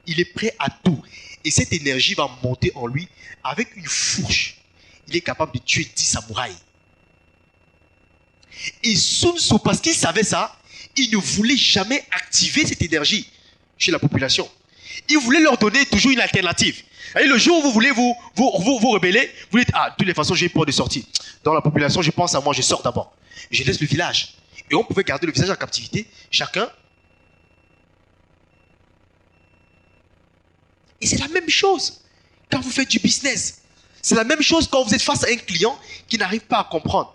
il est prêt à tout. Et cette énergie va monter en lui avec une fourche. Il est capable de tuer 10 samouraïs. Et Sun Tzu, parce qu'il savait ça, il ne voulait jamais activer cette énergie chez la population. Il voulait leur donner toujours une alternative. Et le jour où vous voulez vous rebeller, vous dites, ah, de toutes les façons, j'ai peur de sortir. Dans la population, je pense à moi, je sors d'abord. Je laisse le village. Et on pouvait garder le village en captivité, chacun. Et c'est la même chose quand vous faites du business. C'est la même chose quand vous êtes face à un client qui n'arrive pas à comprendre.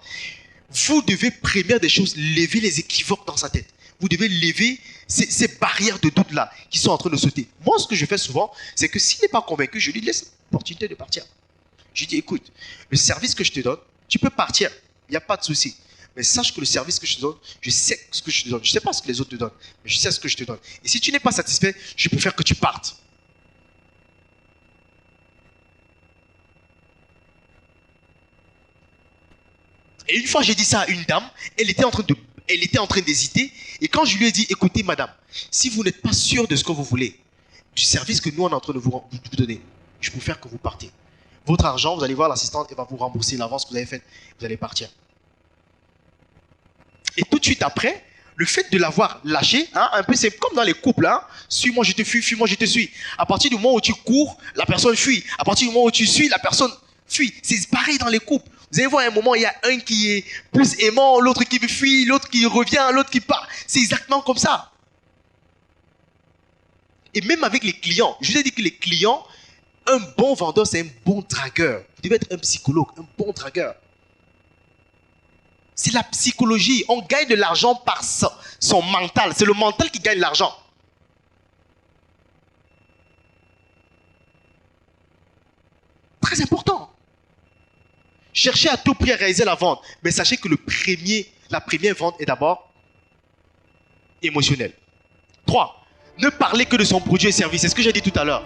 Vous devez, première des choses, lever les équivoques dans sa tête. Vous devez lever ces barrières de doute-là qui sont en train de sauter. Moi, ce que je fais souvent, c'est que s'il n'est pas convaincu, je lui laisse l'opportunité de partir. Je lui dis, écoute, le service que je te donne, tu peux partir. Il n'y a pas de souci. Mais sache que le service que je te donne, je sais ce que je te donne. Je ne sais pas ce que les autres te donnent, mais je sais ce que je te donne. Et si tu n'es pas satisfait, je préfère que tu partes. Et une fois, j'ai dit ça à une dame, elle était en train d'hésiter. Et quand je lui ai dit, écoutez, madame, si vous n'êtes pas sûr de ce que vous voulez, du service que nous, on est en train de vous donner, je préfère que vous partez. Votre argent, vous allez voir l'assistante, elle va vous rembourser l'avance que vous avez faite, vous allez partir. Et tout de suite après, le fait de l'avoir lâché, un peu, c'est comme dans les couples, suis-moi, je te fuis, fuis-moi, je te suis. À partir du moment où tu cours, la personne fuit. À partir du moment où tu suis, la personne fuit. C'est pareil dans les couples. Vous allez voir un moment, il y a un qui est plus aimant, l'autre qui fuit, l'autre qui revient, l'autre qui part. C'est exactement comme ça. Et même avec les clients, je vous ai dit que les clients, un bon vendeur, c'est un bon dragueur. Vous devez être un psychologue, un bon dragueur. C'est la psychologie. On gagne de l'argent par son mental. C'est le mental qui gagne l'argent. Très important. Cherchez à tout prix à réaliser la vente. Mais sachez que la première vente est d'abord émotionnelle. 3. Ne parlez que de son produit et service. C'est ce que j'ai dit tout à l'heure.